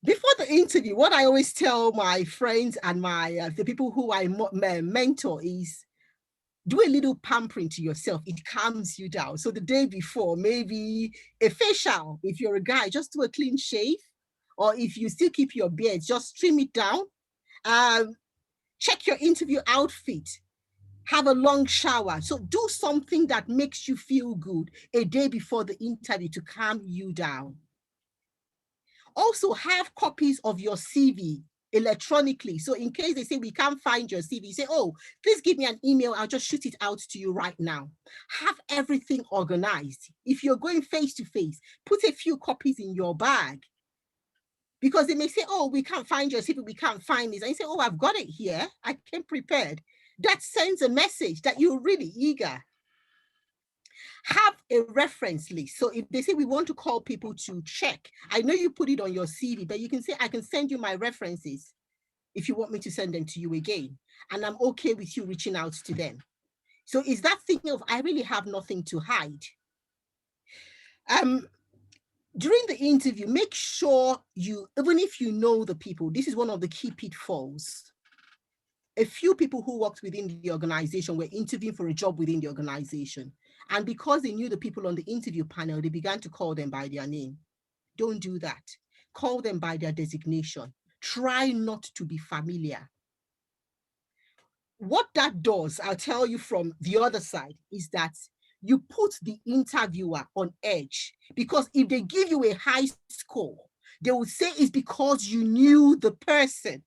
Before the interview, what I always tell my friends and the people who I mentor is, do a little pampering to yourself. It calms you down. So the day before, maybe a facial. If you're a guy, just do a clean shave. Or if you still keep your beard, just trim it down. Check your interview outfit. Have a long shower. So do something that makes you feel good a day before the interview to calm you down. Also have copies of your CV electronically. So in case they say we can't find your CV, say, oh, please give me an email. I'll just shoot it out to you right now. Have everything organized. If you're going face to face, put a few copies in your bag. Because they may say, oh, we can't find your CV, we can't find this. And you say, oh, I've got it here. I came prepared. That sends a message that you're really eager. Have a reference list. So if they say we want to call people to check, I know you put it on your CV, but you can say, I can send you my references if you want me to send them to you again. And I'm okay with you reaching out to them. So it's that thing of, I really have nothing to hide. During the interview, make sure you, even if you know the people, this is one of the key pitfalls. A few people who worked within the organization were interviewing for a job within the organization. And because they knew the people on the interview panel, they began to call them by their name. Don't do that. Call them by their designation. Try not to be familiar. What that does, I'll tell you from the other side, is that you put the interviewer on edge, because if they give you a high score, they will say it's because you knew the person.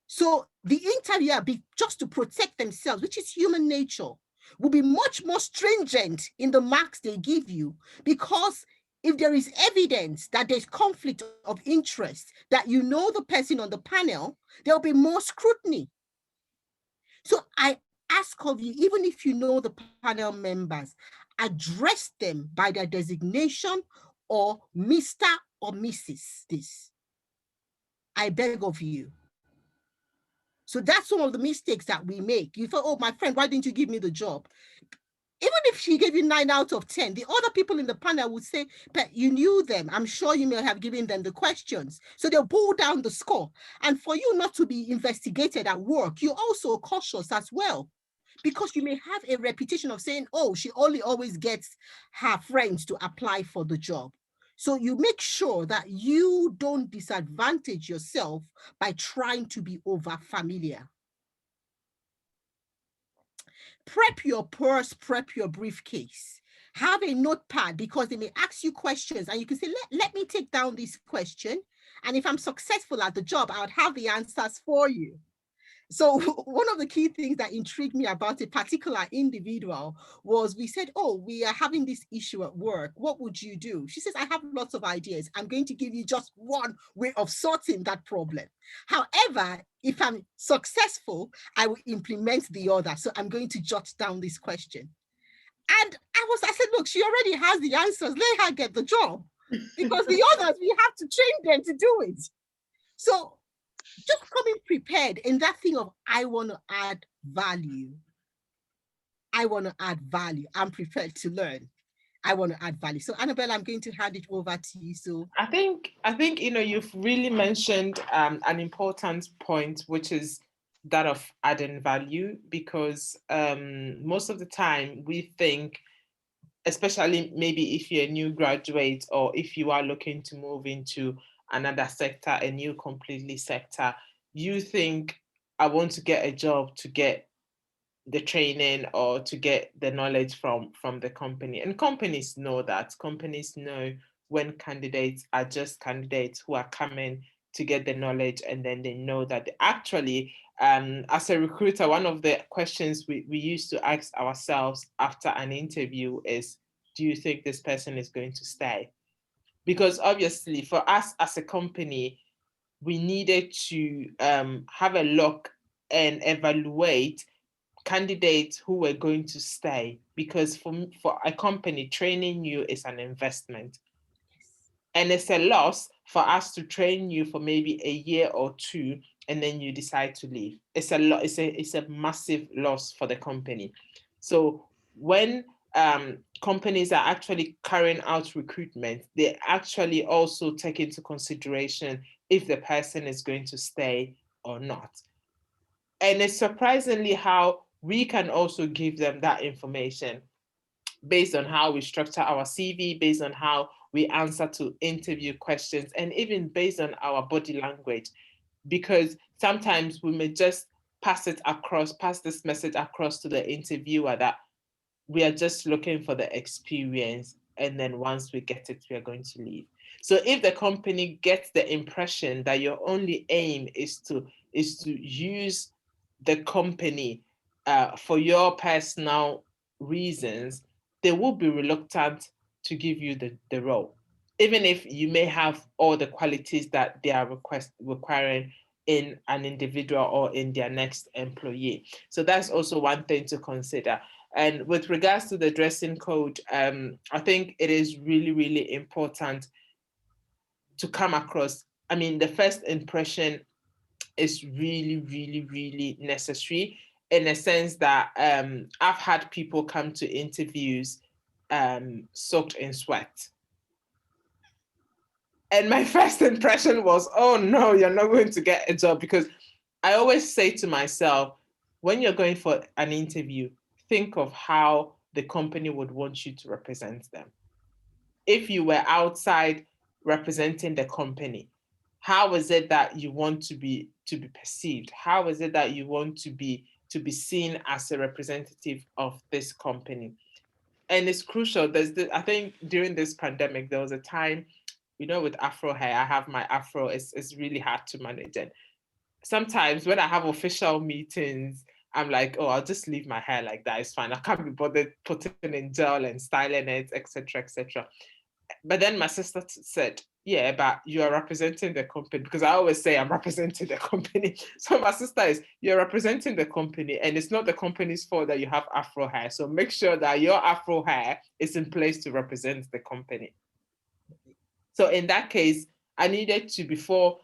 So the interviewer, just to protect themselves, which is human nature, will be much more stringent in the marks they give you, because if there is evidence that there's conflict of interest, that you know the person on the panel, there'll be more scrutiny. So I ask of you, even if you know the panel members, address them by their designation or Mr. or Mrs. this. I beg of you. So that's some of the mistakes that we make. You thought, oh, my friend, why didn't you give me the job? Even if she gave you 9 out of 10, the other people in the panel would say, but you knew them. I'm sure you may have given them the questions. So they'll pull down the score. And for you not to be investigated at work, you're also cautious as well, because you may have a reputation of saying, oh, she only always gets her friends to apply for the job. So you make sure that you don't disadvantage yourself by trying to be over familiar. Prep your purse, prep your briefcase. Have a notepad, because they may ask you questions and you can say, let me take down this question. And if I'm successful at the job, I would have the answers for you. So one of the key things that intrigued me about a particular individual was, we said, oh, we are having this issue at work. What would you do? She says, I have lots of ideas. I'm going to give you just one way of sorting that problem. However, if I'm successful, I will implement the other. So I'm going to jot down this question. And I said, look, she already has the answers. Let her get the job, because the others, we have to train them to do it. So just coming prepared in that thing of, I want to add value. I want to add value. I'm prepared to learn. I want to add value. So Annabelle, I'm going to hand it over to you. So I think you've really mentioned an important point, which is that of adding value, because most of the time we think, especially maybe if you're a new graduate or if you are looking to move into another sector, a new completely sector, you think, I want to get a job to get the training or to get the knowledge from the company. And companies know that. Companies know when candidates are just candidates who are coming to get the knowledge, and then they know that they actually, as a recruiter, one of the questions we used to ask ourselves after an interview is, do you think this person is going to stay? Because obviously for us as a company, we needed to have a look and evaluate candidates who were going to stay, because for a company, training you is an investment, and it's a loss for us to train you for maybe a year or two and then you decide to leave. It's a massive loss for the company. So when companies are actually carrying out recruitment, they actually also take into consideration if the person is going to stay or not. And it's surprisingly how we can also give them that information based on how we structure our CV, based on how we answer to interview questions, and even based on our body language. Because sometimes we may just pass this message across to the interviewer that we are just looking for the experience, and then once we get it, we are going to leave. So if the company gets the impression that your only aim is to use the company for your personal reasons, they will be reluctant to give you the role, even if you may have all the qualities that they are requiring in an individual or in their next employee. So that's also one thing to consider. And with regards to the dressing code, I think it is really, really important to come across. I mean, the first impression is really, really, really necessary, in a sense that I've had people come to interviews soaked in sweat. And my first impression was, oh no, you're not going to get a job. Because I always say to myself, when you're going for an interview, think of how the company would want you to represent them. If you were outside representing the company, how is it that you want to be perceived? How is it that you want to be seen as a representative of this company? And it's crucial. I think during this pandemic, there was a time, with Afro hair, I have my Afro, it's really hard to manage. And sometimes when I have official meetings, I'm like, oh, I'll just leave my hair like that. It's fine. I can't be bothered putting in gel and styling it, etc., etc. But then my sister said, yeah, but you are representing the company, because I always say I'm representing the company. So my sister is, you're representing the company, and it's not the company's fault that you have Afro hair. So make sure that your Afro hair is in place to represent the company. So in that case, I needed to, before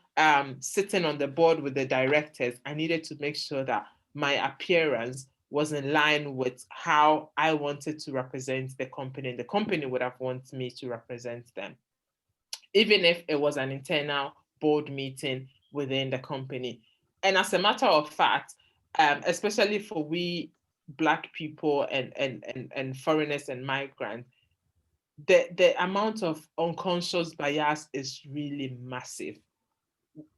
sitting on the board with the directors, I needed to make sure that my appearance was in line with how I wanted to represent the company, and the company would have wanted me to represent them, even if it was an internal board meeting within the company. And as a matter of fact, especially for we Black people and foreigners and migrants, the amount of unconscious bias is really massive.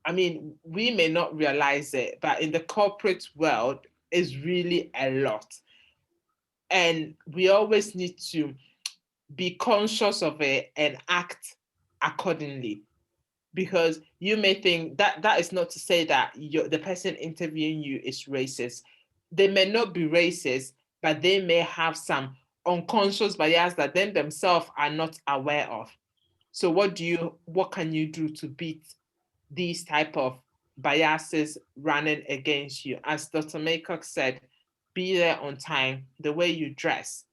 I mean, we may not realize it, but in the corporate world, is really a lot. And we always need to be conscious of it and act accordingly. Because you may think that is not to say that the person interviewing you is racist. They may not be racist, but they may have some unconscious bias that they themselves are not aware of. So what can you do to beat these type of biases running against you? As Dr. Maycock said, be there on time, the way you dress,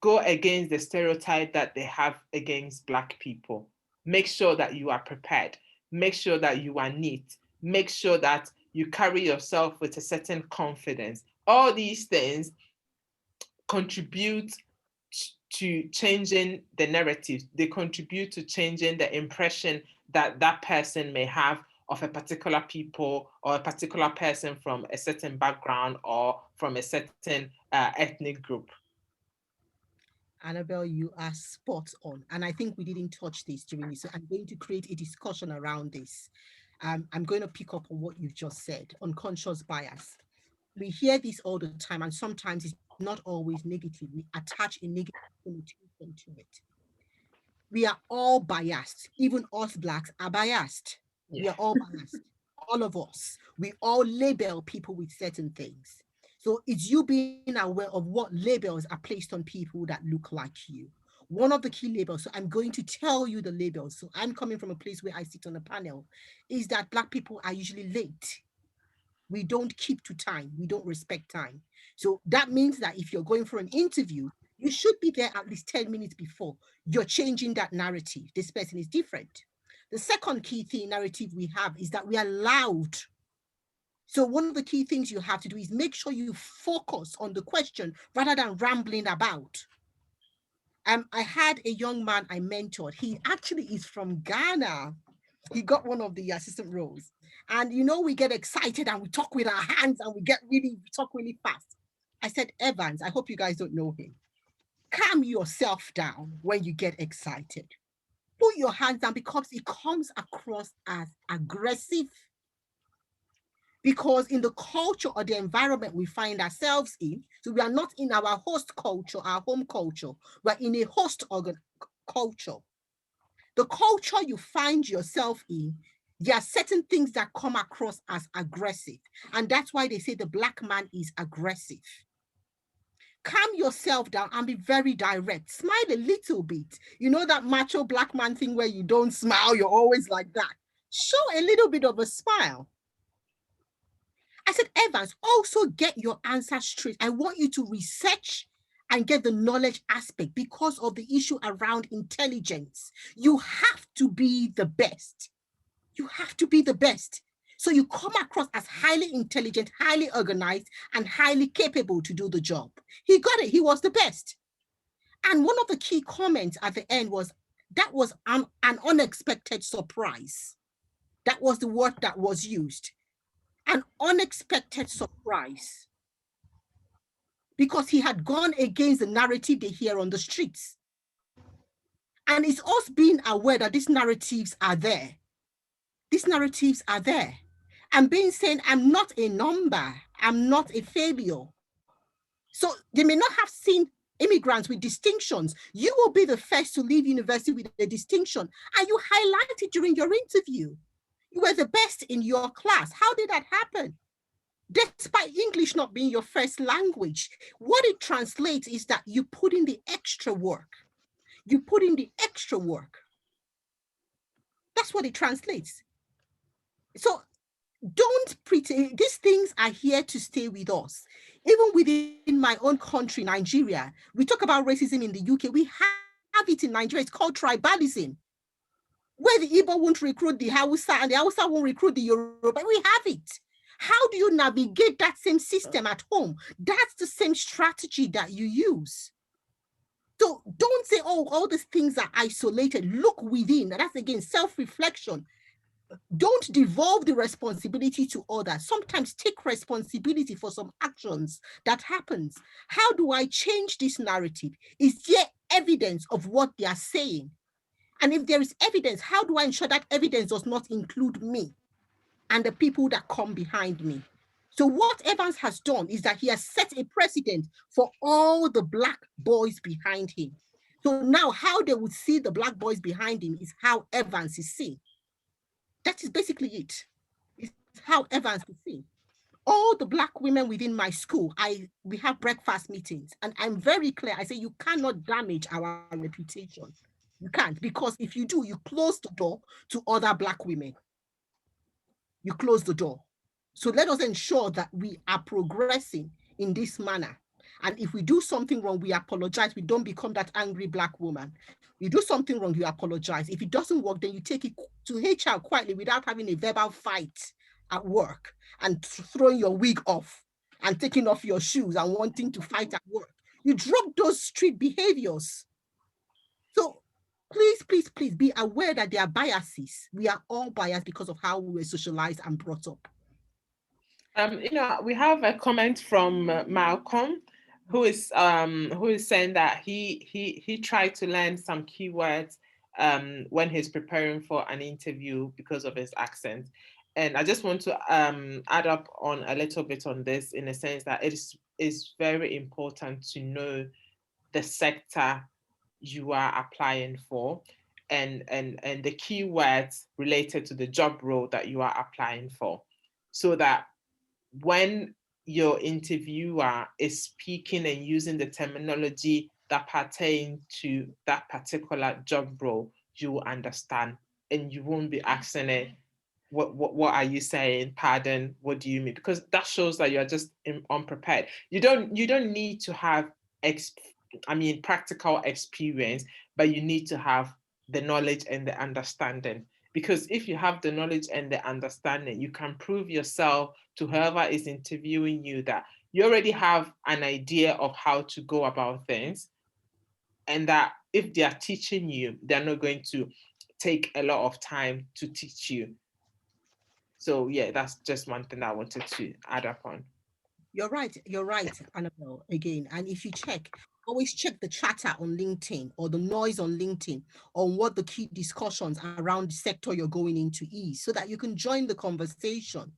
go against the stereotype that they have against Black people. Make sure that you are prepared. Make sure that you are neat. Make sure that you carry yourself with a certain confidence. All these things contribute to changing the narrative. They contribute to changing the impression that that person may have of a particular people or a particular person from a certain background or from a certain ethnic group. Annabelle, you are spot on. And I think we didn't touch this during this. So I'm going to create a discussion around this. I'm going to pick up on what you've just said, unconscious bias. We hear this all the time, and sometimes it's not always negative. We attach a negative connotation to it. We are all biased. Even us Blacks are biased. Yeah. We are all biased. All of us. We all label people with certain things. So it's you being aware of what labels are placed on people that look like you. One of the key labels, so I'm going to tell you the labels. So I'm coming from a place where I sit on a panel, is that Black people are usually late. We don't keep to time. We don't respect time. So that means that if you're going for an interview, you should be there at least 10 minutes before. You're changing that narrative. This person is different. The second key thing narrative we have is that we are loud. So one of the key things you have to do is make sure you focus on the question rather than rambling about. I had a young man I mentored. He actually is from Ghana. He got one of the assistant roles. And you know, we get excited and we talk with our hands and we talk really fast. I said, Evans, I hope you guys don't know him. Calm yourself down when you get excited. Put your hands down because it comes across as aggressive. Because in the culture or the environment we find ourselves in, so we are not in our host culture, our home culture, we're in a host culture. The culture you find yourself in, there are certain things that come across as aggressive. And that's why they say the Black man is aggressive. Calm yourself down and be very direct. Smile a little bit. You know that macho Black man thing where you don't smile, you're always like that. Show a little bit of a smile. I said, Evans, also get your answer straight. I want you to research and get the knowledge aspect because of the issue around intelligence. You have to be the best. You have to be the best. So you come across as highly intelligent, highly organized, and highly capable to do the job. He got it. He was the best. And one of the key comments at the end was, that was an unexpected surprise. That was the word that was used. An unexpected surprise. Because he had gone against the narrative they hear on the streets. And it's us being aware that these narratives are there. These narratives are there. And being saying, I'm not a number, I'm not a failure. So they may not have seen immigrants with distinctions. You will be the first to leave university with a distinction. And you highlight it during your interview. You were the best in your class. How did that happen? Despite English not being your first language, what it translates is that you put in the extra work. You put in the extra work. That's what it translates. So don't pretend, these things are here to stay with us. Even within my own country, Nigeria, we talk about racism in the UK, we have it in Nigeria, it's called tribalism, where the Igbo won't recruit the Hausa and the Hausa won't recruit the Yoruba. We have it. How do you navigate that same system at home? That's the same strategy that you use. So don't say, oh, all these things are isolated. Look within. That's again self-reflection. Don't devolve the responsibility to others. Sometimes take responsibility for some actions that happens. How do I change this narrative? Is there evidence of what they are saying? And if there is evidence, how do I ensure that evidence does not include me and the people that come behind me? So what Evans has done is that he has set a precedent for all the Black boys behind him. So now how they would see the Black boys behind him is how Evans is seen. That is basically it. It's how Evans is seen. All the Black women within my school, we have breakfast meetings, and I'm very clear. I say you cannot damage our reputation. You can't, because if you do, you close the door to other Black women. You close the door. So let us ensure that we are progressing in this manner. And if we do something wrong, we apologize. We don't become that angry Black woman. You do something wrong, you apologize. If it doesn't work, then you take it to HR quietly without having a verbal fight at work and throwing your wig off and taking off your shoes and wanting to fight at work. You drop those street behaviors. So please be aware that there are biases. We are all biased because of how we were socialized and brought up. We have a comment from Malcolm, who is saying that he tried to learn some keywords when he's preparing for an interview because of his accent. And I just want to add up on a little bit on this, in a sense that it is very important to know the sector you are applying for, and the keywords related to the job role that you are applying for, so that when your interviewer is speaking and using the terminology that pertain to that particular job role, you will understand, and you won't be asking it, what are you saying? Pardon, what do you mean? Because that shows that you're just unprepared. You don't need to have practical experience, but you need to have the knowledge and the understanding. Because if you have the knowledge and the understanding, you can prove yourself to whoever is interviewing you that you already have an idea of how to go about things, and that if they are teaching you, they're not going to take a lot of time to teach you. So yeah, that's just one thing I wanted to add up on. You're right, Annabelle, again. And if you always check the chatter on LinkedIn or the noise on LinkedIn on what the key discussions around the sector you're going into is, so that you can join the conversation.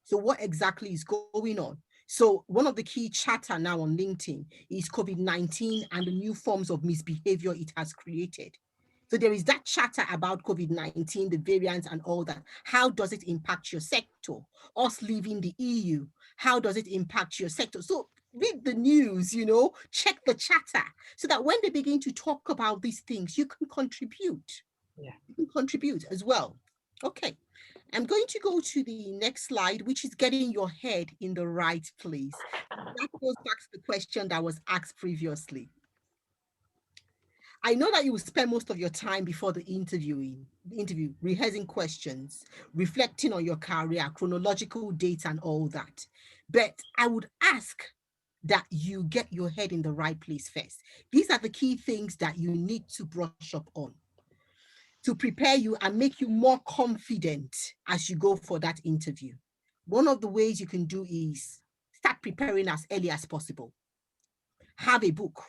So what exactly is going on? So one of the key chatter now on LinkedIn is COVID-19 and the new forms of misbehavior it has created. So there is that chatter about COVID-19, the variants and all that. How does it impact your sector? Us leaving the EU, how does it impact your sector? So read the news, check the chatter, so that when they begin to talk about these things, you can contribute. Yeah. You can contribute as well. Okay. I'm going to go to the next slide, which is getting your head in the right place. That goes back to the question that was asked previously. I know that you will spend most of your time before the interview, rehearsing questions, reflecting on your career, chronological dates and all that. But I would ask that you get your head in the right place first. These are the key things that you need to brush up on to prepare you and make you more confident as you go for that interview. One of the ways you can do is start preparing as early as possible. Have a book.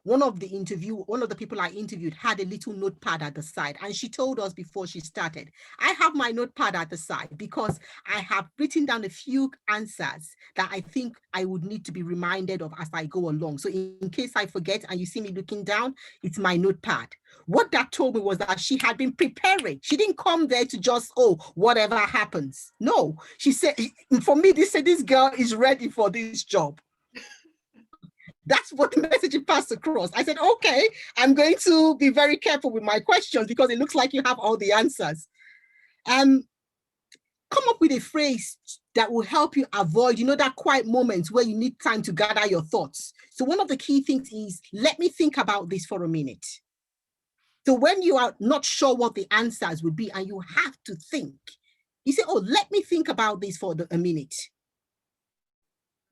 One of the people I interviewed had a little notepad at the side, and she told us before she started, I have my notepad at the side because I have written down a few answers that I think I would need to be reminded of as I go along. So in case I forget and you see me looking down, it's my notepad. What that told me was that she had been preparing. She didn't come there to just, whatever happens. No, she said, for me, this girl is ready for this job. That's what the message passed across. I said, okay, I'm going to be very careful with my questions because it looks like you have all the answers. Come up with a phrase that will help you avoid, that quiet moment where you need time to gather your thoughts. So one of the key things is, let me think about this for a minute. So when you are not sure what the answers would be and you have to think, you say, let me think about this for a minute.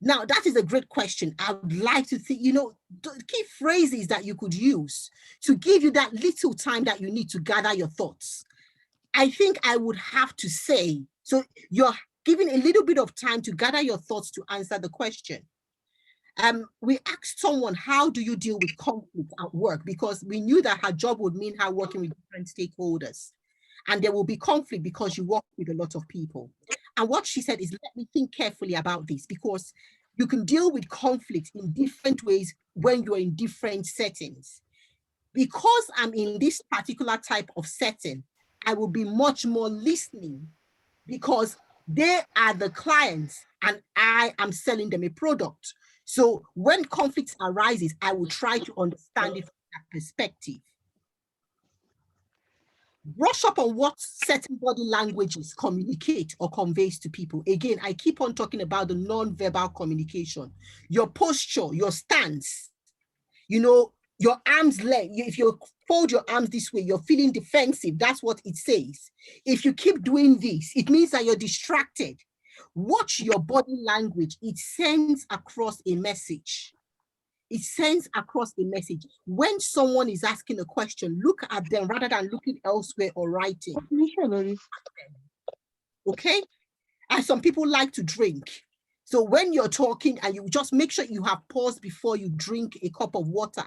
Now, that is a great question. I would like to think, the key phrases that you could use to give you that little time that you need to gather your thoughts. I think I would have to say, so you're given a little bit of time to gather your thoughts to answer the question. We asked someone, how do you deal with conflict at work? Because we knew that her job would mean her working with different stakeholders. And there will be conflict because you work with a lot of people. And what she said is, let me think carefully about this, because you can deal with conflict in different ways when you're in different settings. Because I'm in this particular type of setting, I will be much more listening because they are the clients and I am selling them a product. So when conflict arises, I will try to understand it from that perspective. Brush up on what certain body languages communicate or conveys to people. Again, I keep on talking about the non-verbal communication. Your posture, your stance, your arms length. If you fold your arms this way, you're feeling defensive. That's what it says. If you keep doing this, it means that you're distracted. Watch your body language. It sends across a message. It sends across a message. When someone is asking a question, look at them rather than looking elsewhere or writing. Okay? And some people like to drink. So when you're talking, and you just make sure you have paused before you drink a cup of water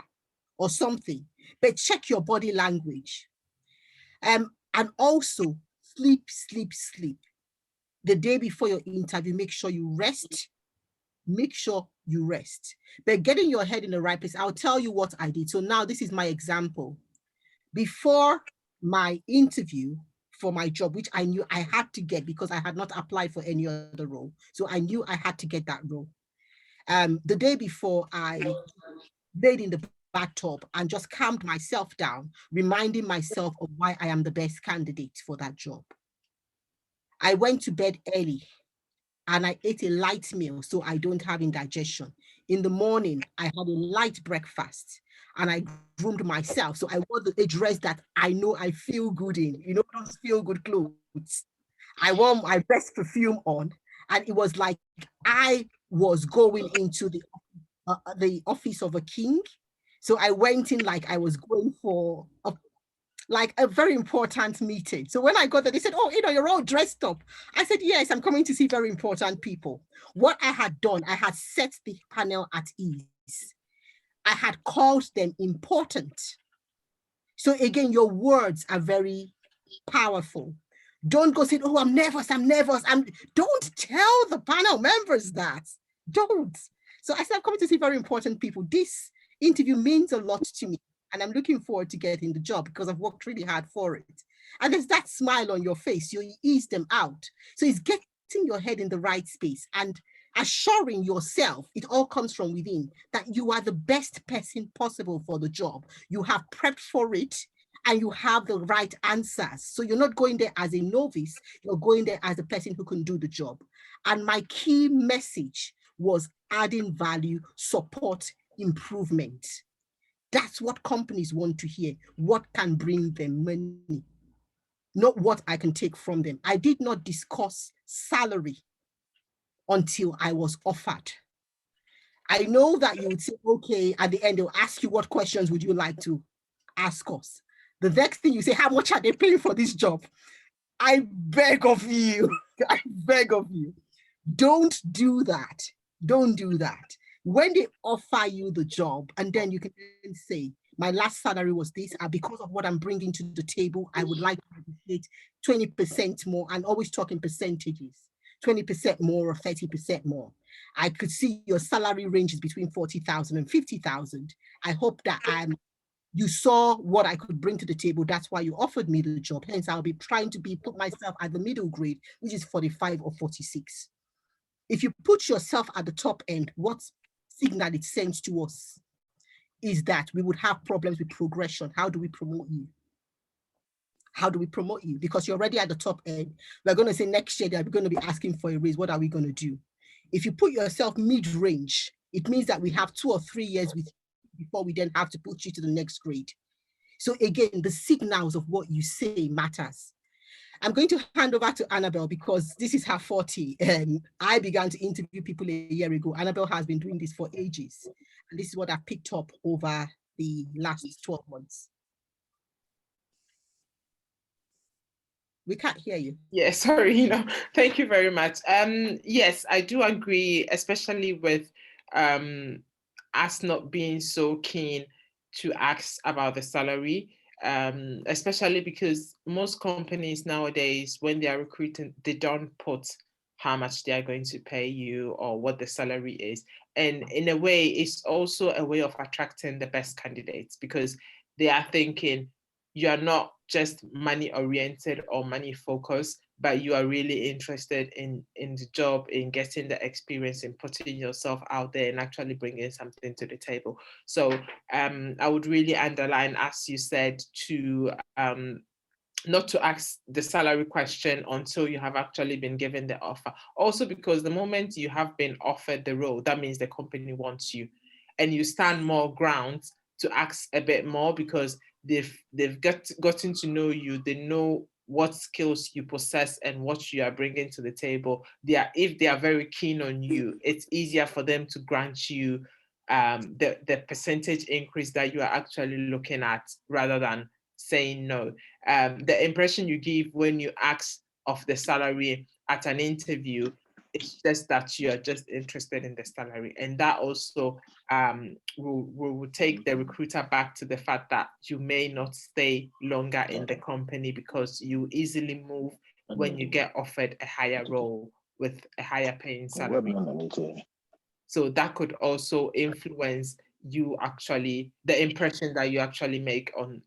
or something, but check your body language. And also sleep. The day before your interview, make sure you rest. Make sure you rest. But getting your head in the right place, I'll tell you what I did. So now this is my example. Before my interview for my job, which I knew I had to get because I had not applied for any other role. So I knew I had to get that role. The day before, I laid in the bathtub and just calmed myself down, reminding myself of why I am the best candidate for that job. I went to bed early and I ate a light meal so I don't have indigestion. In the morning, I had a light breakfast and I groomed myself. So I wore a dress that I know I feel good in, you know, those feel good clothes. I wore my best perfume on, and it was like I was going into the office of a king. So I went in like I was going for a very important meeting. So when I got there, they said, "Oh, you're all dressed up." I said, "Yes, I'm coming to see very important people." What I had done, I had set the panel at ease. I had called them important. So again, your words are very powerful. Don't go saying, "Oh, I'm nervous. Don't tell the panel members that. Don't. So I said, "I'm coming to see very important people. This interview means a lot to me, and I'm looking forward to getting the job because I've worked really hard for it." And there's that smile on your face. You ease them out. So it's getting your head in the right space and assuring yourself, it all comes from within, that you are the best person possible for the job. You have prepped for it and you have the right answers. So you're not going there as a novice, you're going there as a person who can do the job. And my key message was adding value, support, improvement. That's what companies want to hear. What can bring them money, not what I can take from them. I did not discuss salary until I was offered. I know that you would say, okay, at the end, they'll ask you, what questions would you like to ask us? The next thing you say, how much are they paying for this job? I beg of you, I beg of you, don't do that. Don't do that. When they offer you the job, and then you can say, my last salary was this, and because of what I'm bringing to the table, I would like to negotiate 20% more, and always talking percentages, 20% more or 30% more. I could see your salary ranges between 40,000 and 50,000. I hope that you saw what I could bring to the table. That's why you offered me the job. Hence, I'll be trying to put myself at the middle grade, which is 45 or 46. If you put yourself at the top end, what signal it sends to us is that we would have problems with progression. How do we promote you? How do we promote you? Because you're already at the top end. We're going to say next year they're going to be asking for a raise. What are we going to do? If you put yourself mid-range, it means that we have 2 or 3 years with before we then have to put you to the next grade. So again, the signals of what you say matters. I'm going to hand over to Annabelle because this is her 40. I began to interview people a year ago. Annabelle has been doing this for ages. And this is what I've picked up over the last 12 months. We can't hear you. Yeah, sorry, thank you very much. Yes, I do agree, especially with us not being so keen to ask about the salary, especially because most companies nowadays, when they are recruiting, they don't put how much they are going to pay you or what the salary is. And in a way, it's also a way of attracting the best candidates because they are thinking you are not just money oriented or money focused, but you are really interested in the job, in getting the experience, in putting yourself out there and actually bringing something to the table. So I would really underline, as you said, to not to ask the salary question until you have actually been given the offer. Also because the moment you have been offered the role, that means the company wants you and you stand more ground to ask a bit more because they've gotten to know you. They know what skills you possess and what you are bringing to the table. If they are very keen on you, it's easier for them to grant you the percentage increase that you are actually looking at rather than saying no. The impression you give when you ask of the salary at an interview, it's just that you are just interested in the salary. And that also will take the recruiter back to the fact that you may not stay longer in the company because you easily move when you get offered a higher role with a higher paying salary. So that could also influence you actually, the impression that you actually make on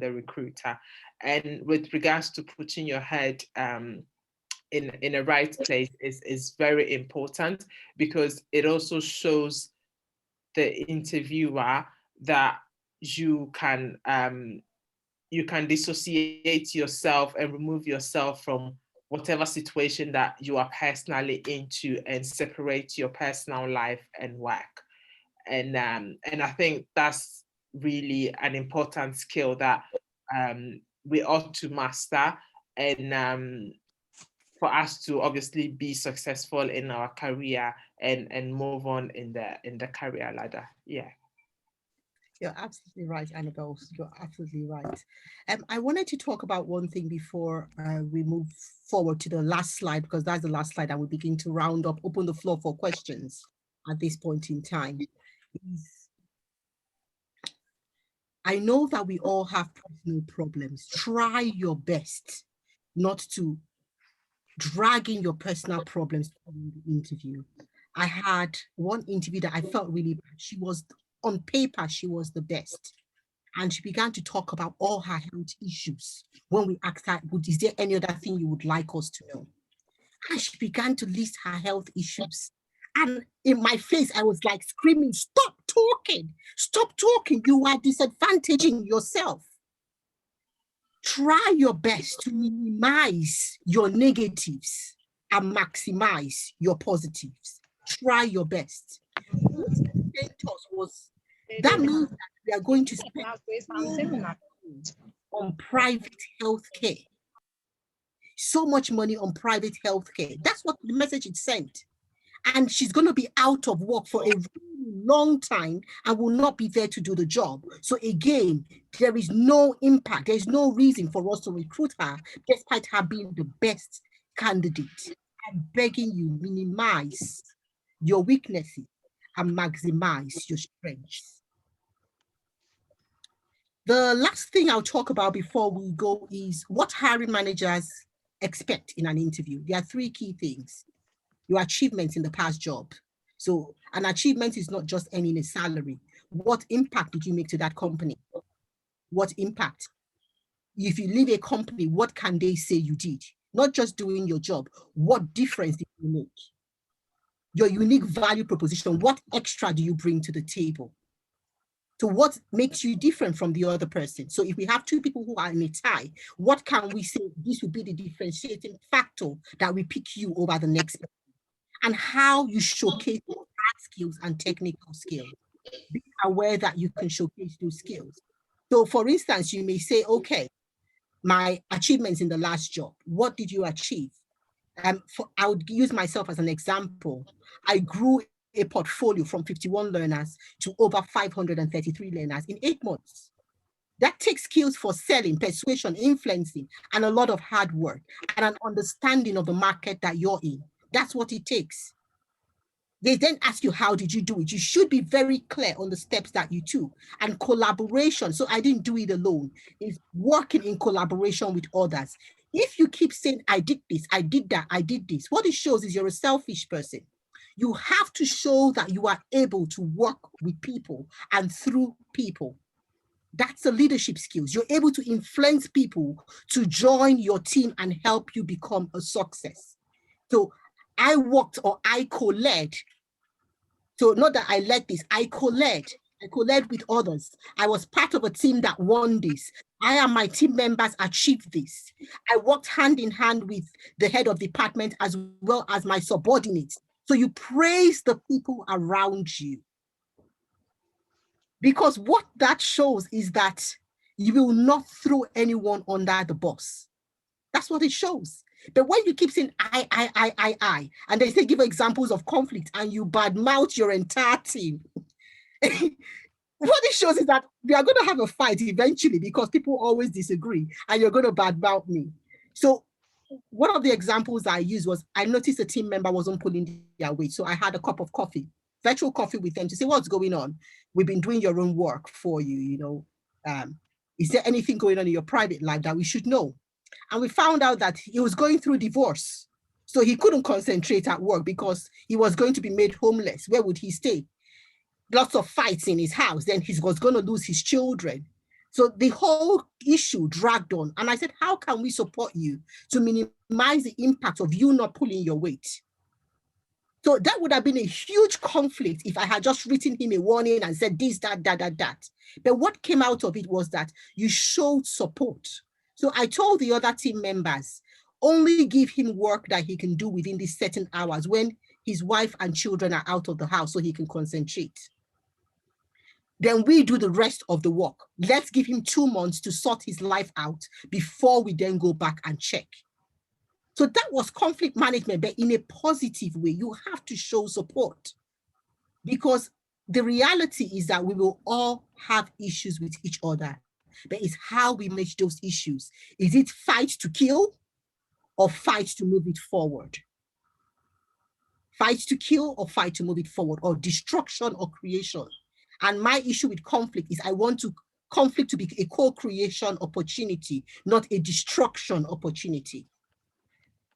the recruiter. And with regards to putting your head in a right place is very important, because it also shows the interviewer that you can dissociate yourself and remove yourself from whatever situation that you are personally into and separate your personal life and work. And I think that's really an important skill that we ought to master, and for us to obviously be successful in our career and move on in the career ladder. Yeah. You're absolutely right, Annabelle. You're absolutely right. I wanted to talk about one thing before we move forward to the last slide, because that's the last slide, and we begin to round up, open the floor for questions at this point in time. I know that we all have personal problems. Try your best not to drag in your personal problems in the interview. I had one interview that I felt really bad. She was, on paper, she was the best. And she began to talk about all her health issues. When we asked her, is there any other thing you would like us to know? And she began to list her health issues. And in my face, I was like screaming, stop talking, you are disadvantaging yourself. Try your best to minimize your negatives and maximize your positives. Try your best. That means that we are going to spend on private health care. So much money on private health care. That's what the message it sent. And she's going to be out of work for a really long time and will not be there to do the job. So again, there is no impact. There's no reason for us to recruit her, despite her being the best candidate. I'm begging you, minimize your weaknesses and maximize your strengths. The last thing I'll talk about before we go is what hiring managers expect in an interview. There are three key things. Your achievements in the past job. So an achievement is not just earning a salary. What impact did you make to that company? What impact? If you leave a company, what can they say you did? Not just doing your job. What difference did you make? Your unique value proposition, what extra do you bring to the table? So what makes you different from the other person? So if we have two people who are in a tie, what can we say this will be the differentiating factor that we pick you over the next person? And how you showcase your hard skills and technical skills. Be aware that you can showcase those skills. So for instance, you may say, okay, my achievements in the last job, what did you achieve? I would use myself as an example. I grew a portfolio from 51 learners to over 533 learners in 8 months. That takes skills for selling, persuasion, influencing, and a lot of hard work and an understanding of the market that you're in. That's what it takes. They then ask you, how did you do it? You should be very clear on the steps that you took. And collaboration, so I didn't do it alone, is working in collaboration with others. If you keep saying, I did this, I did that, I did this, what it shows is you're a selfish person. You have to show that you are able to work with people and through people. That's the leadership skills. You're able to influence people to join your team and help you become a success. So I worked or I co-led. So not that I led this, I co-led. I co-led with others. I was part of a team that won this. I and my team members achieved this. I worked hand in hand with the head of department as well as my subordinates. So you praise the people around you. Because what that shows is that you will not throw anyone under the bus. That's what it shows. But when you keep saying I, and they say give examples of conflict and you badmouth your entire team, What it shows is that we are going to have a fight eventually because people always disagree and you're going to badmouth me. So one of the examples I used was I noticed a team member wasn't pulling their weight. So I had a cup of coffee, virtual coffee with them to say, what's going on? We've been doing your own work for you, you know. Is there anything going on in your private life that we should know? And we found out that he was going through divorce. So he couldn't concentrate at work because he was going to be made homeless. Where would he stay? Lots of fights in his house. Then he was going to lose his children. So the whole issue dragged on. And I said, how can we support you to minimize the impact of you not pulling your weight? So that would have been a huge conflict if I had just written him a warning and said this, that. But what came out of it was that you showed support. So I told the other team members, only give him work that he can do within these certain hours when his wife and children are out of the house so he can concentrate. Then we do the rest of the work. Let's give him 2 months to sort his life out before we then go back and check. So that was conflict management, but in a positive way. You have to show support because the reality is that we will all have issues with each other, but it's how we manage those issues. Is it fight to kill or fight to move it forward? Fight to kill or fight to move it forward, or destruction or creation? And my issue with conflict is I want conflict to be a co-creation opportunity, not a destruction opportunity.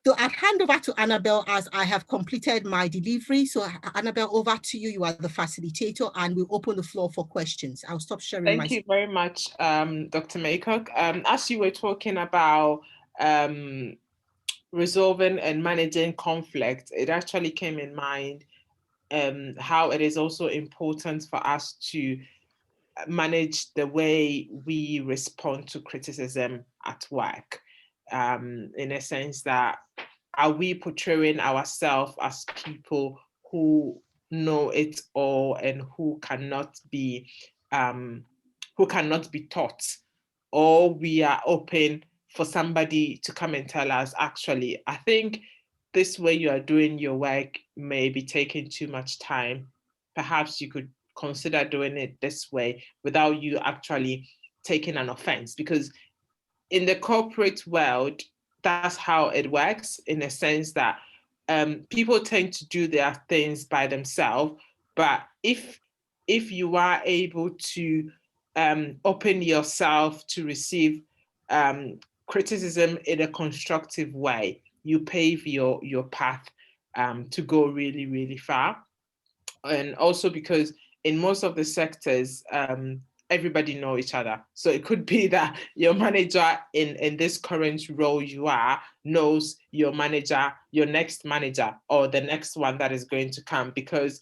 So I'll hand over to Annabelle as I have completed my delivery. So Annabelle, over to you. You are the facilitator and we'll open the floor for questions. I'll stop sharing my screen. Thank you very much, Dr. Maycock. As you were talking about resolving and managing conflict, it actually came in mind how it is also important for us to manage the way we respond to criticism at work, in a sense that are we portraying ourselves as people who know it all and who cannot be taught, or we are open for somebody to come and tell us, actually, I think this way you are doing your work may be taking too much time. Perhaps you could consider doing it this way without you actually taking an offense. Because in the corporate world, that's how it works, in a sense that people tend to do their things by themselves. But if you are able to open yourself to receive criticism in a constructive way, you pave your path to go really, really far. And also because in most of the sectors, everybody know each other. So it could be that your manager in this current role you are knows your manager, your next manager, or the next one that is going to come, because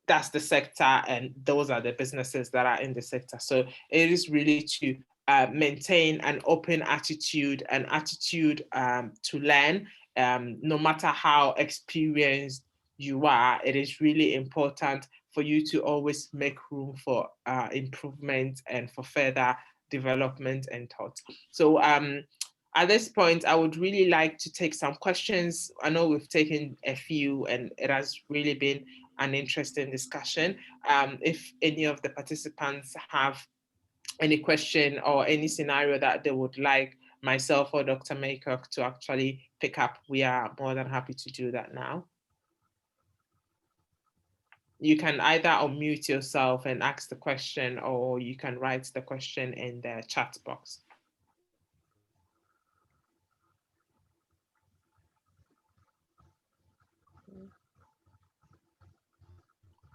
that's the sector and those are the businesses that are in the sector. So it is really to maintain an open attitude, an attitude to learn, no matter how experienced you are. It is really important for you to always make room for improvement and for further development and thought. So at this point, I would really like to take some questions. I know we've taken a few and it has really been an interesting discussion. If any of the participants have any question or any scenario that they would like myself or Dr. Maycock to actually pick up, we are more than happy to do that now. You can either unmute yourself and ask the question, or you can write the question in the chat box.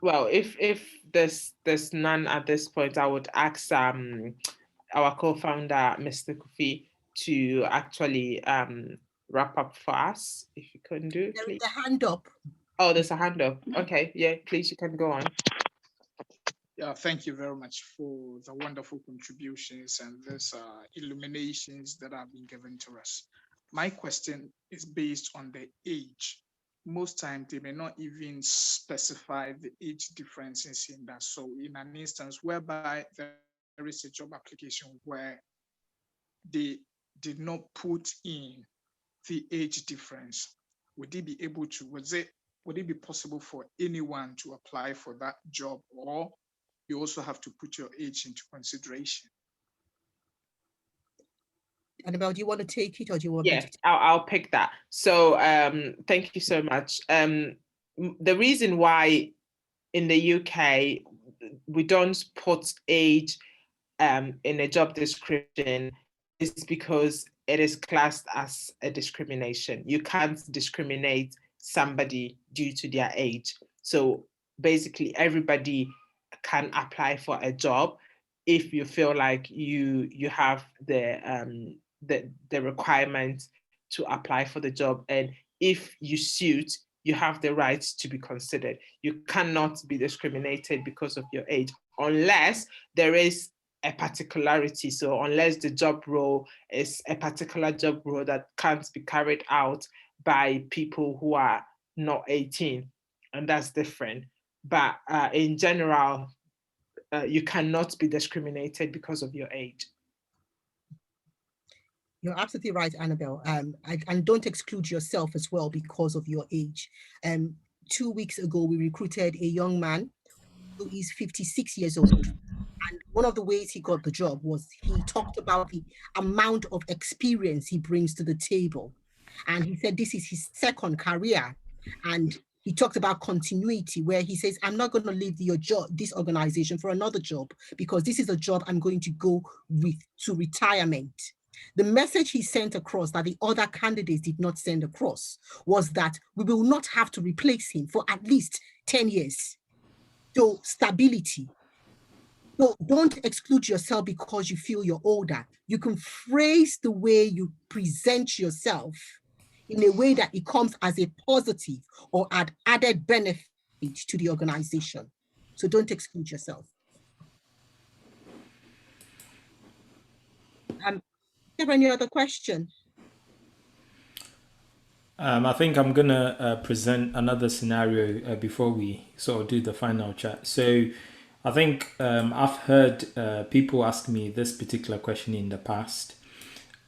Well, if there's none at this point, I would ask our co-founder, Mr. Kofi, to actually wrap up for us, if you couldn't do it, please. There is a hand up. Oh, there's a hand up. Okay, yeah, please, you can go on. Yeah, thank you very much for the wonderful contributions and these illuminations that have been given to us. My question is based on the age. Most times they may not even specify the age differences in that. So in an instance whereby there is a job application where they did not put in the age difference, would they be able to, would it be possible for anyone to apply for that job, or you also have to put your age into consideration. Annabelle, do you want to take it or do you want me Yeah, to? I'll pick that. So thank you so much. The reason why in the UK we don't put age in a job description is because it is classed as a discrimination. You can't discriminate somebody due to their age. So basically everybody can apply for a job if you feel like you have the requirement to apply for the job, and if you suit, you have the right to be considered. You cannot be discriminated because of your age unless there is a particularity. So unless the job role is a particular job role that can't be carried out by people who are not 18, and that's different. But in general, you cannot be discriminated because of your age. You're absolutely right, Annabelle. And don't exclude yourself as well because of your age. 2 weeks ago, we recruited a young man who is 56 years old. And one of the ways he got the job was he talked about the amount of experience he brings to the table. And he said this is his second career. And he talked about continuity, where he says, I'm not going to leave this organization for another job because this is a job I'm going to go with to retirement. The message he sent across that the other candidates did not send across was that we will not have to replace him for at least 10 years. So stability. So don't exclude yourself because you feel you're older. You can phrase the way you present yourself in a way that it comes as a positive or added benefit to the organization. So don't exclude yourself. Do you have any other question? I think I'm gonna present another scenario before we sort of do the final chat. So I think I've heard people ask me this particular question in the past,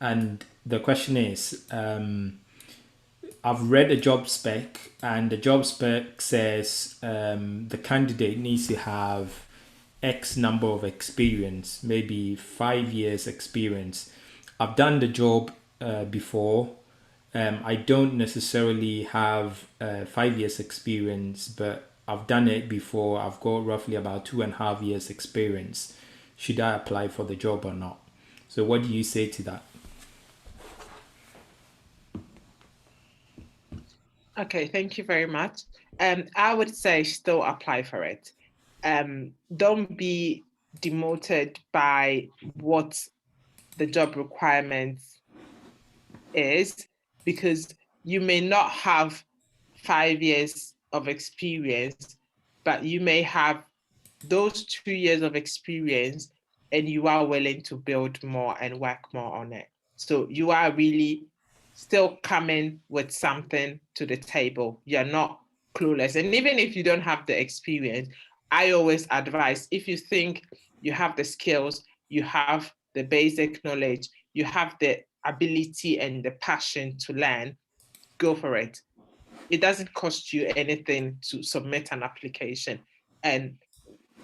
and the question is, I've read a job spec, and the job spec says the candidate needs to have X number of experience, maybe 5 years experience. I've done the job before. I don't necessarily have 5 years experience, but I've done it before. I've got roughly about 2.5 years experience. Should I apply for the job or not? So what do you say to that? Okay, thank you very much. I would say still apply for it. Don't be demoted by what the job requirements is, because you may not have 5 years of experience, but you may have those 2 years of experience and you are willing to build more and work more on it. So you are really still coming with something to the table. You're not clueless. And even if you don't have the experience, I always advise, if you think you have the skills, you have the basic knowledge, you have the ability and the passion to learn, go for it. It doesn't cost you anything to submit an application. And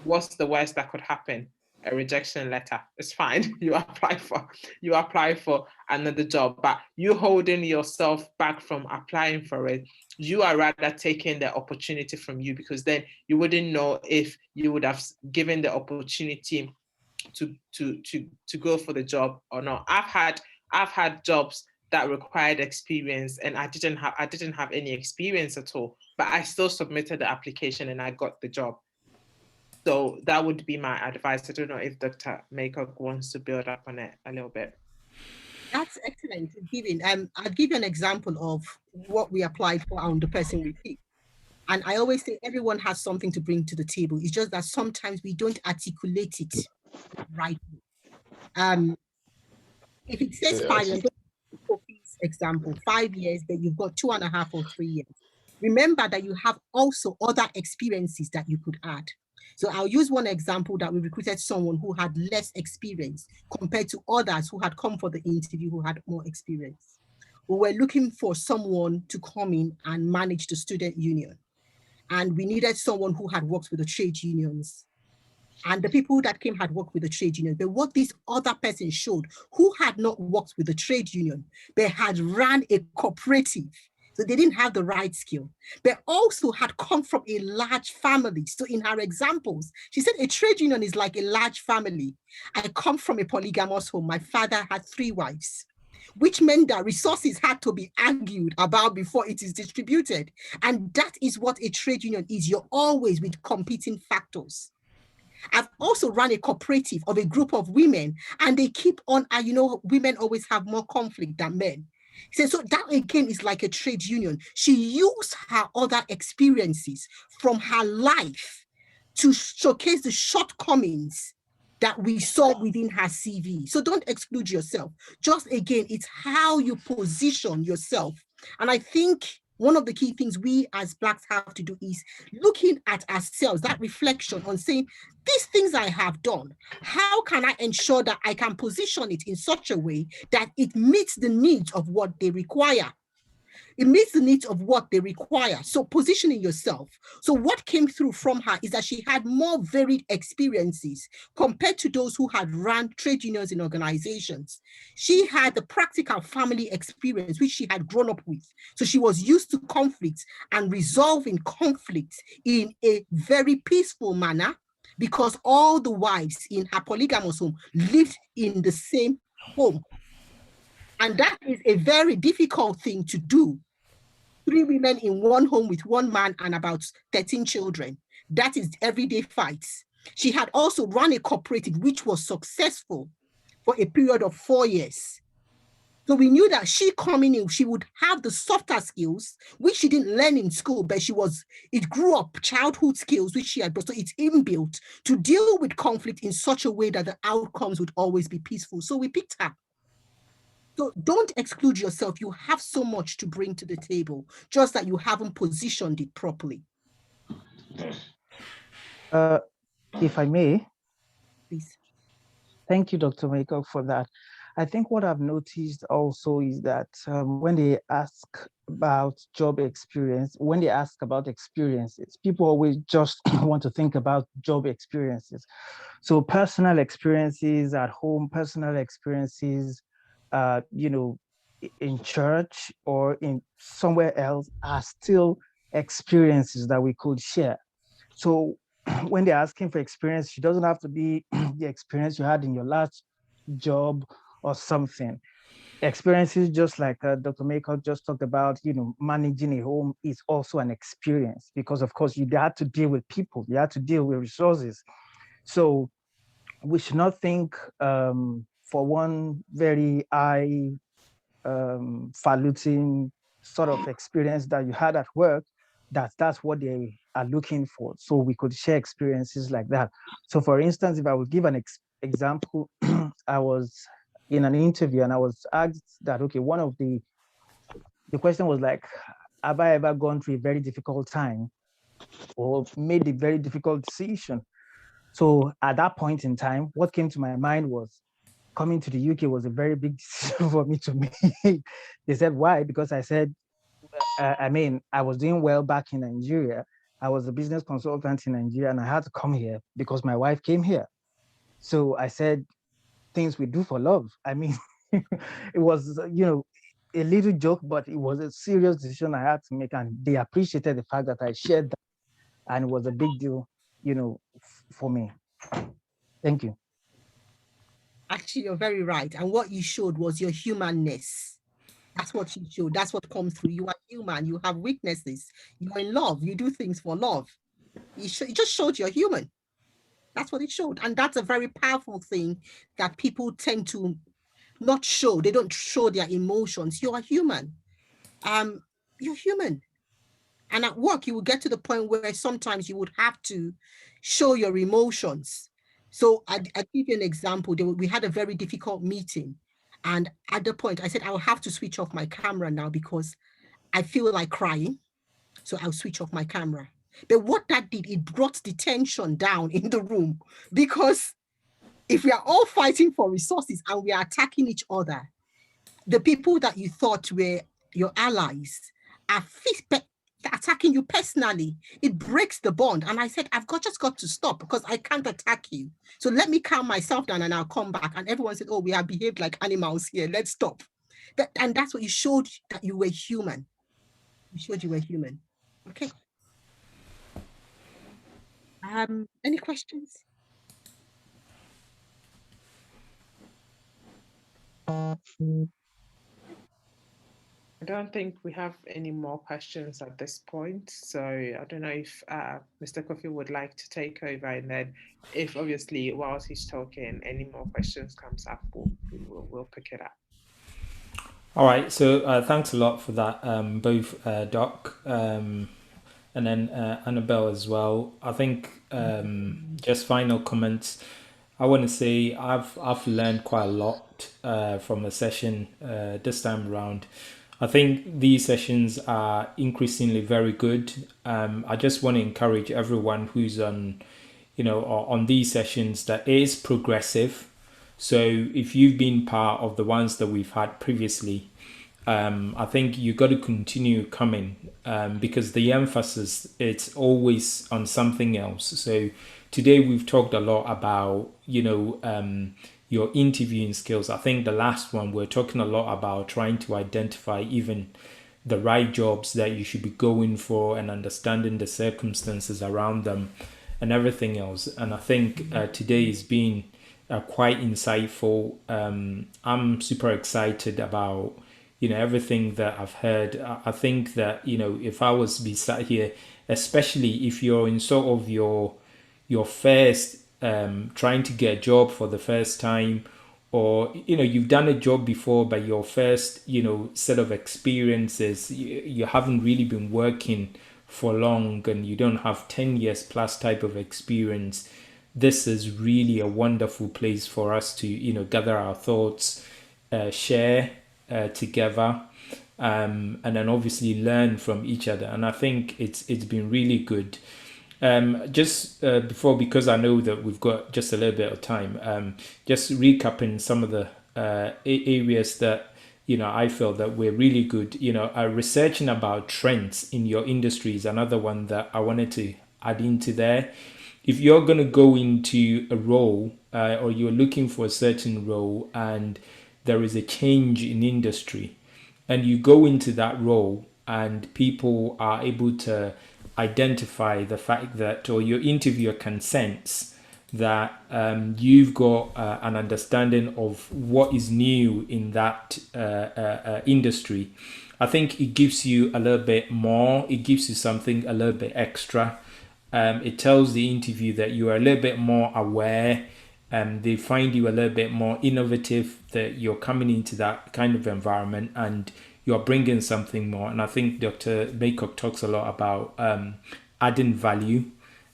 what's the worst that could happen? A rejection letter. It's fine. You apply for another job, but you holding yourself back from applying for it, you are rather taking the opportunity from you, because then you wouldn't know if you would have given the opportunity to go for the job or not. I've had jobs that required experience, and I didn't have any experience at all, but I still submitted the application and I got the job. So that would be my advice. I don't know if Dr. Maycock wants to build up on it a little bit. That's excellent. I'll give you an example of what we applied for on the person repeat. And I always say everyone has something to bring to the table. It's just that sometimes we don't articulate it right. If it says 5 years, example, 5 years, then you've got 2.5 or 3 years. Remember that you have also other experiences that you could add. So I'll use one example that we recruited someone who had less experience compared to others who had come for the interview who had more experience. We were looking for someone to come in and manage the student union. And we needed someone who had worked with the trade unions. And the people that came had worked with the trade union. But what this other person showed, who had not worked with the trade union, but had ran a cooperative, so they didn't have the right skill, but also had come from a large family. So in her examples, she said a trade union is like a large family. I come from a polygamous home. My father had 3 wives, which meant that resources had to be argued about before it is distributed. And that is what a trade union is. You're always with competing factors. I've also run a cooperative of a group of women, and they keep on, women always have more conflict than men. So that again is like a trade union. She used her other experiences from her life to showcase the shortcomings that we saw within her CV. So don't exclude yourself. Just again, it's how you position yourself. And I think one of the key things we as Blacks have to do is looking at ourselves, that reflection on saying, these things I have done, how can I ensure that I can position it in such a way that it meets the needs of what they require? It meets the needs of what they require. So positioning yourself. So what came through from her is that she had more varied experiences compared to those who had run trade unions in organizations. She had the practical family experience, which she had grown up with. So she was used to conflict and resolving conflicts in a very peaceful manner, because all the wives in her polygamous home lived in the same home. And that is a very difficult thing to do. 3 women in one home with 1 man and about 13 children. That is everyday fights. She had also run a cooperative which was successful for a period of 4 years. So we knew that she coming in, she would have the softer skills, which she didn't learn in school, but it grew up childhood skills, which she had, so it's inbuilt to deal with conflict in such a way that the outcomes would always be peaceful. So we picked her. So don't exclude yourself. You have so much to bring to the table, just that you haven't positioned it properly. If I may. Please. Thank you, Dr. Maycock, for that. I think what I've noticed also is that when they ask about job experience, when they ask about experiences, people always just want to think about job experiences. So personal experiences at home, personal experiences, in church or in somewhere else are still experiences that we could share. So when they're asking for experience, it doesn't have to be the experience you had in your last job or something. Experiences, just like Dr. Maycock just talked about, managing a home is also an experience, because of course you had to deal with people, you had to deal with resources. So we should not think for one very high falutin sort of experience that you had at work, that's what they are looking for. So we could share experiences like that. So for instance, if I would give an example, I was in an interview and I was asked that, okay, one of the question was like, have I ever gone through a very difficult time or made a very difficult decision? So at that point in time, what came to my mind was, coming to the UK was a very big decision for me to make. They said, why? Because I said, I was doing well back in Nigeria. I was a business consultant in Nigeria and I had to come here because my wife came here. So I said, things we do for love. I mean, it was, a little joke, but it was a serious decision I had to make. And they appreciated the fact that I shared that. And it was a big deal, for me. Thank you. Actually, you're very right. And what you showed was your humanness. That's what you showed. That's what comes through. You are human. You have weaknesses. You're in love. You do things for love. It just showed you're human. That's what it showed. And that's a very powerful thing that people tend to not show. They don't show their emotions. You are human. You're human. And at work, you will get to the point where sometimes you would have to show your emotions. So I'll give you an example. We had a very difficult meeting. And at the point, I said, I will have to switch off my camera now because I feel like crying. So I'll switch off my camera. But what that did, it brought the tension down in the room, because if we are all fighting for resources and we are attacking each other, the people that you thought were your allies are They're attacking you personally. It breaks the bond. And I said, I've just got to stop because I can't attack you. So let me calm myself down and I'll come back. And everyone said, oh, we have behaved like animals here. Let's stop. And that's what you showed, that you were human. You showed you were human. Okay. Any questions? I don't think we have any more questions at this point. So I don't know if Mr. Kofi would like to take over, and then if obviously whilst he's talking, any more questions comes up, we'll pick it up. All right. So thanks a lot for that, both Doc and then Annabelle as well. I think just final comments. I want to say I've learned quite a lot from the session this time around. I think these sessions are increasingly very good. I just want to encourage everyone who's on these sessions that it is progressive. So if you've been part of the ones that we've had previously, I think you got to continue coming because the emphasis, it's always on something else. So today we've talked a lot about, your interviewing skills. I think the last one, we're talking a lot about trying to identify even the right jobs that you should be going for and understanding the circumstances around them and everything else. And I think today has been quite insightful. I'm super excited about, everything that I've heard. I think that, if I was to be sat here, especially if you're in sort of your first trying to get a job for the first time, or you've done a job before but your first set of experiences, you haven't really been working for long and you don't have 10 years plus type of experience, this is really a wonderful place for us to gather our thoughts, share together, and then obviously learn from each other. And I think it's been really good. Just before, because I know that we've got just a little bit of time, just recapping some of the areas that I feel that we're really good. Researching about trends in your industry is another one that I wanted to add into there. If you're going to go into a role or you're looking for a certain role and there is a change in industry, and you go into that role and people are able to identify the fact that, or your interviewer can sense that you've got an understanding of what is new in that industry, I think it gives you a little bit more. It gives you something a little bit extra. It tells the interview that you are a little bit more aware. They find you a little bit more innovative, that you're coming into that kind of environment and you're bringing something more. And I think Dr. Maycock talks a lot about adding value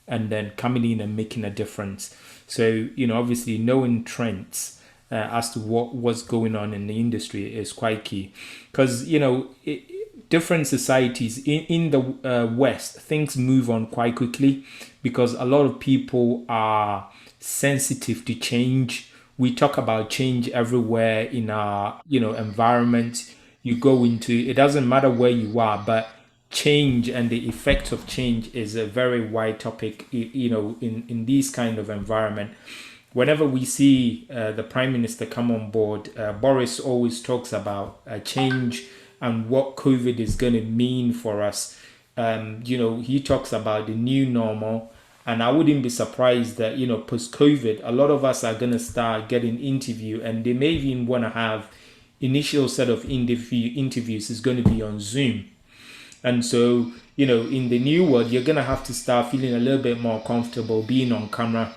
and then coming in and making a difference. So, obviously knowing trends as to what's going on in the industry is quite key. Because, different societies in the West, things move on quite quickly because a lot of people are sensitive to change. We talk about change everywhere in our, environment. You go into, it doesn't matter where you are, but change and the effects of change is a very wide topic, in this kind of environment. Whenever we see the Prime Minister come on board, Boris always talks about change and what COVID is going to mean for us. He talks about the new normal. And I wouldn't be surprised that, post-COVID, a lot of us are going to start getting interviewed, and they may even want to have initial set of interviews is going to be on Zoom. And so, in the new world, you're going to have to start feeling a little bit more comfortable being on camera.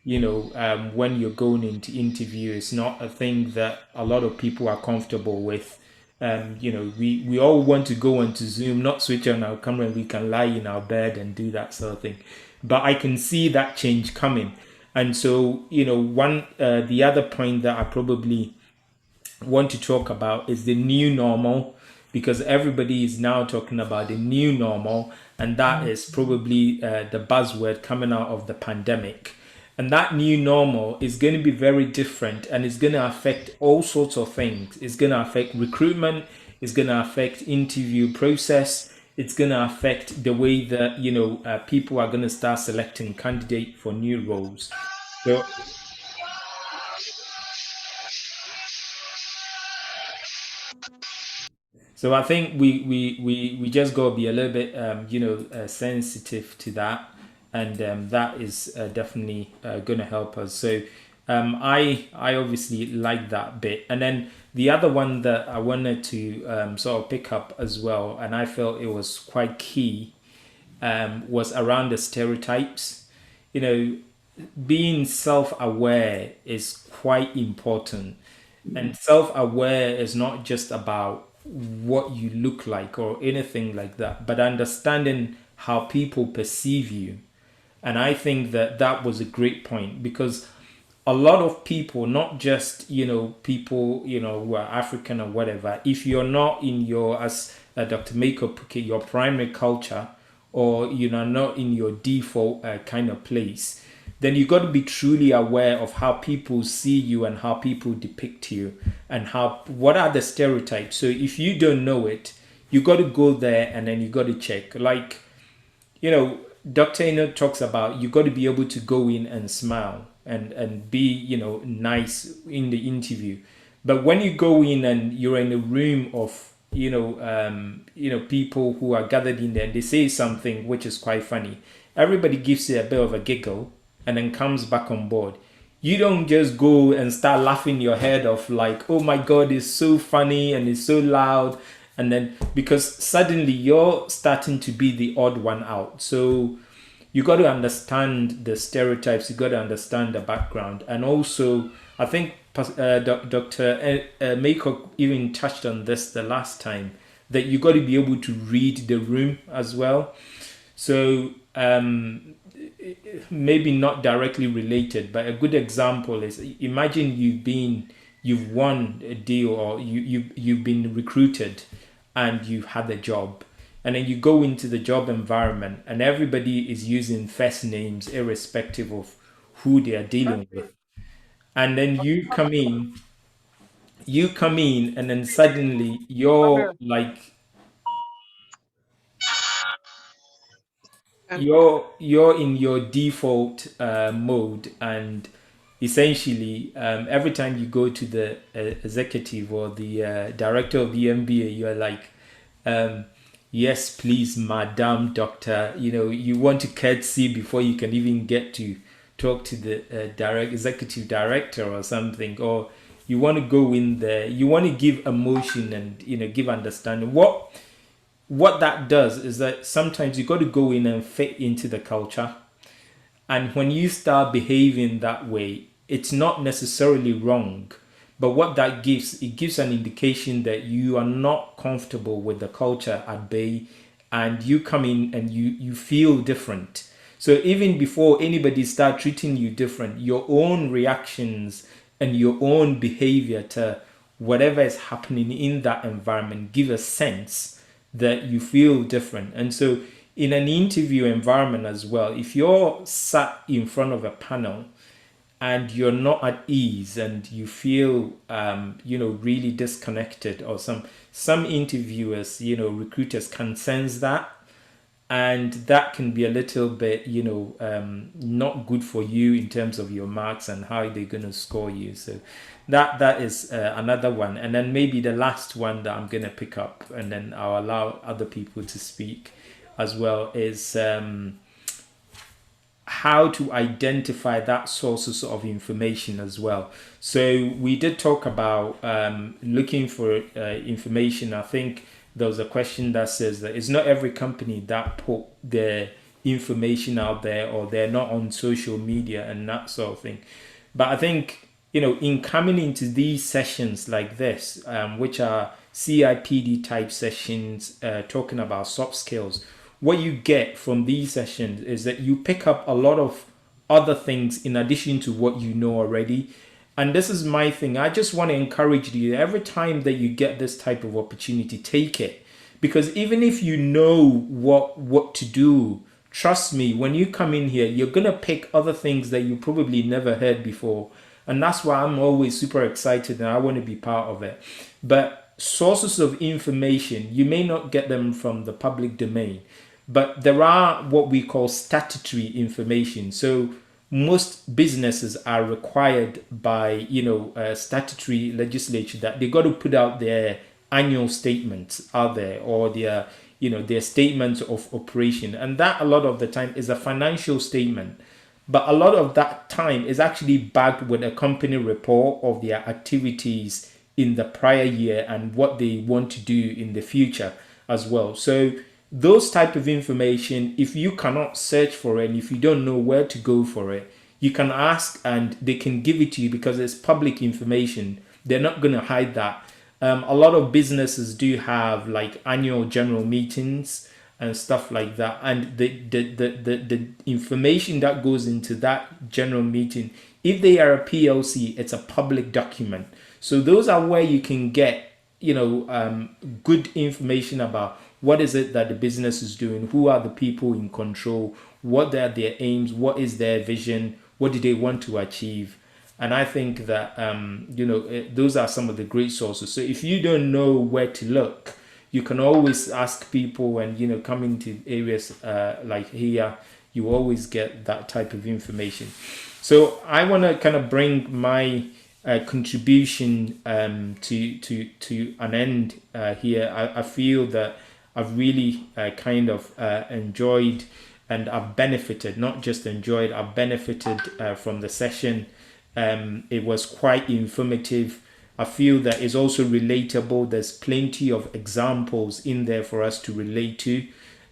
When you're going into interview, it's not a thing that a lot of people are comfortable with. We all want to go onto Zoom, not switch on our camera, and we can lie in our bed and do that sort of thing. But I can see that change coming. And so, the other point that I probably want to talk about is the new normal, because everybody is now talking about the new normal, and that is probably the buzzword coming out of the pandemic. And that new normal is going to be very different, and it's going to affect all sorts of things. It's going to affect recruitment. It's going to affect interview process. it's going to affect the way that, people are going to start selecting candidate for new roles. So, so I think we just got to be a little bit, sensitive to that. And that is definitely going to help us. So I obviously like that bit. And then the other one that I wanted to sort of pick up as well, and I felt it was quite key, was around the stereotypes. You know, being self-aware is quite important, and self-aware is not just about what you look like or anything like that, but understanding how people perceive you. And I think that that was a great point, because a lot of people, not just people who are African or whatever, if you're not in your, as Dr. Mako put it, your primary culture, or not in your default kind of place, then you got to be truly aware of how people see you and how people depict you, and what are the stereotypes. So if you don't know it, you got to go there and then you got to check. Like, Dr. Eno talks about, you got to be able to go in and smile and be nice in the interview. But when you go in and you're in a room of people who are gathered in there, they say something which is quite funny, everybody gives you a bit of a giggle and then comes back on board. You don't just go and start laughing your head off like, oh my God, it's so funny and it's so loud. And then, because suddenly you're starting to be the odd one out. So you got to understand the stereotypes, you got to understand the background. And also, I think Dr. Maycock even touched on this the last time, that you got to be able to read the room as well. So maybe not directly related, but a good example is, imagine you've won a deal, or you've been recruited and you had a job, and then you go into the job environment and everybody is using first names irrespective of who they are dealing with. And then you come in and then suddenly you're like, you're in your default mode, and essentially every time you go to the executive or the director of the MBA, you're like, yes please madam doctor, you want to curtsy before you can even get to talk to the executive director or something, or you want to go in there, you want to give emotion and give understanding. What that does is that sometimes you got to go in and fit into the culture. And when you start behaving that way, it's not necessarily wrong. But what that gives, it gives an indication that you are not comfortable with the culture at bay, and you come in and you feel different. So even before anybody start treating you different, your own reactions and your own behavior to whatever is happening in that environment give a sense that you feel different. And so in an interview environment as well, if you're sat in front of a panel and you're not at ease and you feel really disconnected, or some interviewers, recruiters can sense that, and that can be a little bit not good for you in terms of your marks and how they're going to score you. So that is another one. And then maybe the last one that I'm going to pick up, and then I'll allow other people to speak as well, is how to identify that sources of information as well. So we did talk about looking for information. I think there was a question that says that it's not every company that put their information out there, or they're not on social media and that sort of thing. But I think, in coming into these sessions like this, which are CIPD type sessions, talking about soft skills, what you get from these sessions is that you pick up a lot of other things in addition to what you know already. And this is my thing. I just want to encourage you, every time that you get this type of opportunity, take it. Because even if you know what to do, trust me, when you come in here, you're going to pick other things that you probably never heard before. And that's why I'm always super excited and I want to be part of it. But sources of information, you may not get them from the public domain, but there are what we call statutory information. So most businesses are required by statutory legislation that they got to put out their annual statements out there, or their statements of operation, and that a lot of the time is a financial statement, but a lot of that time is actually backed with a company report of their activities in the prior year and what they want to do in the future as well. So those type of information, if you cannot search for it and if you don't know where to go for it, you can ask and they can give it to you because it's public information. They're not going to hide that. A lot of businesses do have like annual general meetings and stuff like that, and the information that goes into that general meeting, if they are a PLC, it's a public document. So those are where you can get good information about what is it that the business is doing, who are the people in control, what are their aims, what is their vision, what do they want to achieve. And I think that those are some of the great sources. So if you don't know where to look, you can always ask people, and coming to areas like here, you always get that type of information. So I want to kind of bring my contribution to an end here. I feel that I've really kind of enjoyed, and I've benefited, not just enjoyed, I've benefited from the session. It was quite informative. I feel that it's also relatable. There's plenty of examples in there for us to relate to.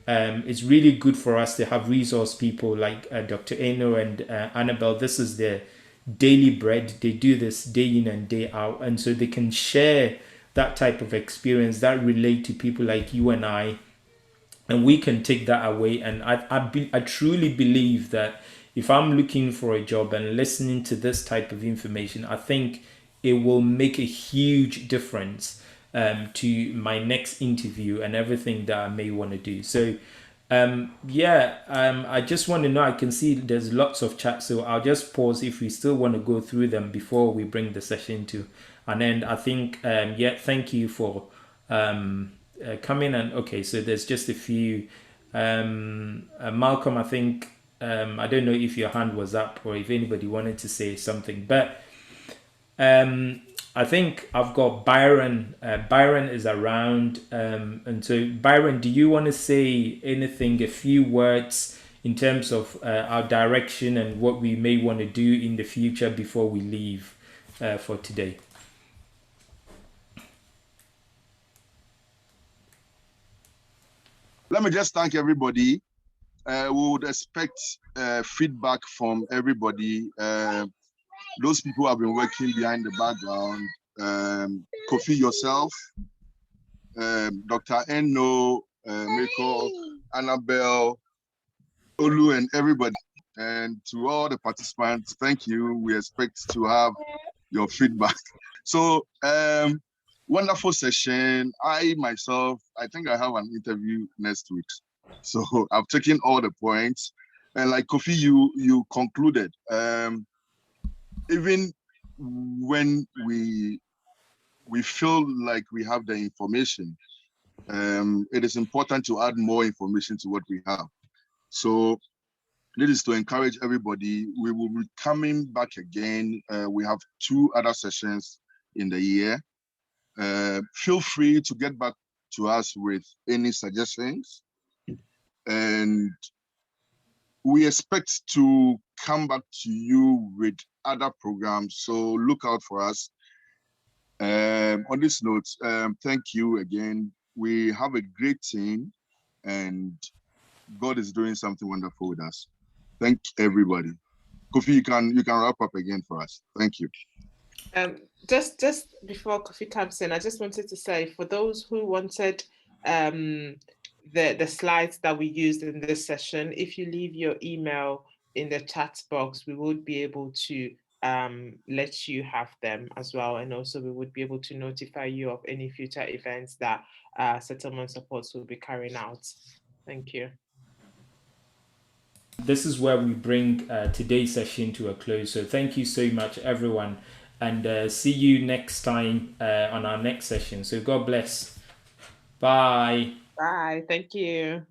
It's really good for us to have resource people like Dr. Eno and Annabelle. This is their daily bread. They do this day in and day out. And so they can share that type of experience that relate to people like you and I. And we can take that away. And I truly believe that if I'm looking for a job and listening to this type of information, I think it will make a huge difference to my next interview and everything that I may want to do. So I just want to know, I can see there's lots of chat, so I'll just pause if we still want to go through them before we bring the session to an end. I think thank you for coming. And okay, so there's just a few. Malcolm, I think I don't know if your hand was up or if anybody wanted to say something, but I think I've got Byron. Byron is around. And so, Byron, do you want to say anything, a few words in terms of our direction and what we may want to do in the future before we leave for today? Let me just thank everybody. We would expect feedback from everybody. Those people have been working behind the background. Kofi, yourself, Dr. Eno, Miko, Annabelle, Olu, and everybody. And to all the participants, thank you. We expect to have your feedback. So, wonderful session. I myself, I think I have an interview next week. So I've taken all the points. And like Kofi, you concluded, even when we feel like we have the information, it is important to add more information to what we have. So this is to encourage everybody. We will be coming back again. We have 2 other sessions in the year. Feel free to get back to us with any suggestions. And we expect to come back to you with other programs. So look out for us. On this note, thank you again. We have a great team and God is doing something wonderful with us. Thank everybody. Kofi, you can wrap up again for us. Thank you. Just before Kofi comes in, I just wanted to say, for those who wanted the slides that we used in this session, if you leave your email in the chat box, we would be able to let you have them as well. And also we would be able to notify you of any future events that Settlement Supports will be carrying out. Thank you. This is where we bring today's session to a close. So thank you so much, everyone. and see you next time on our next session. So God bless. Bye. Bye. Thank you.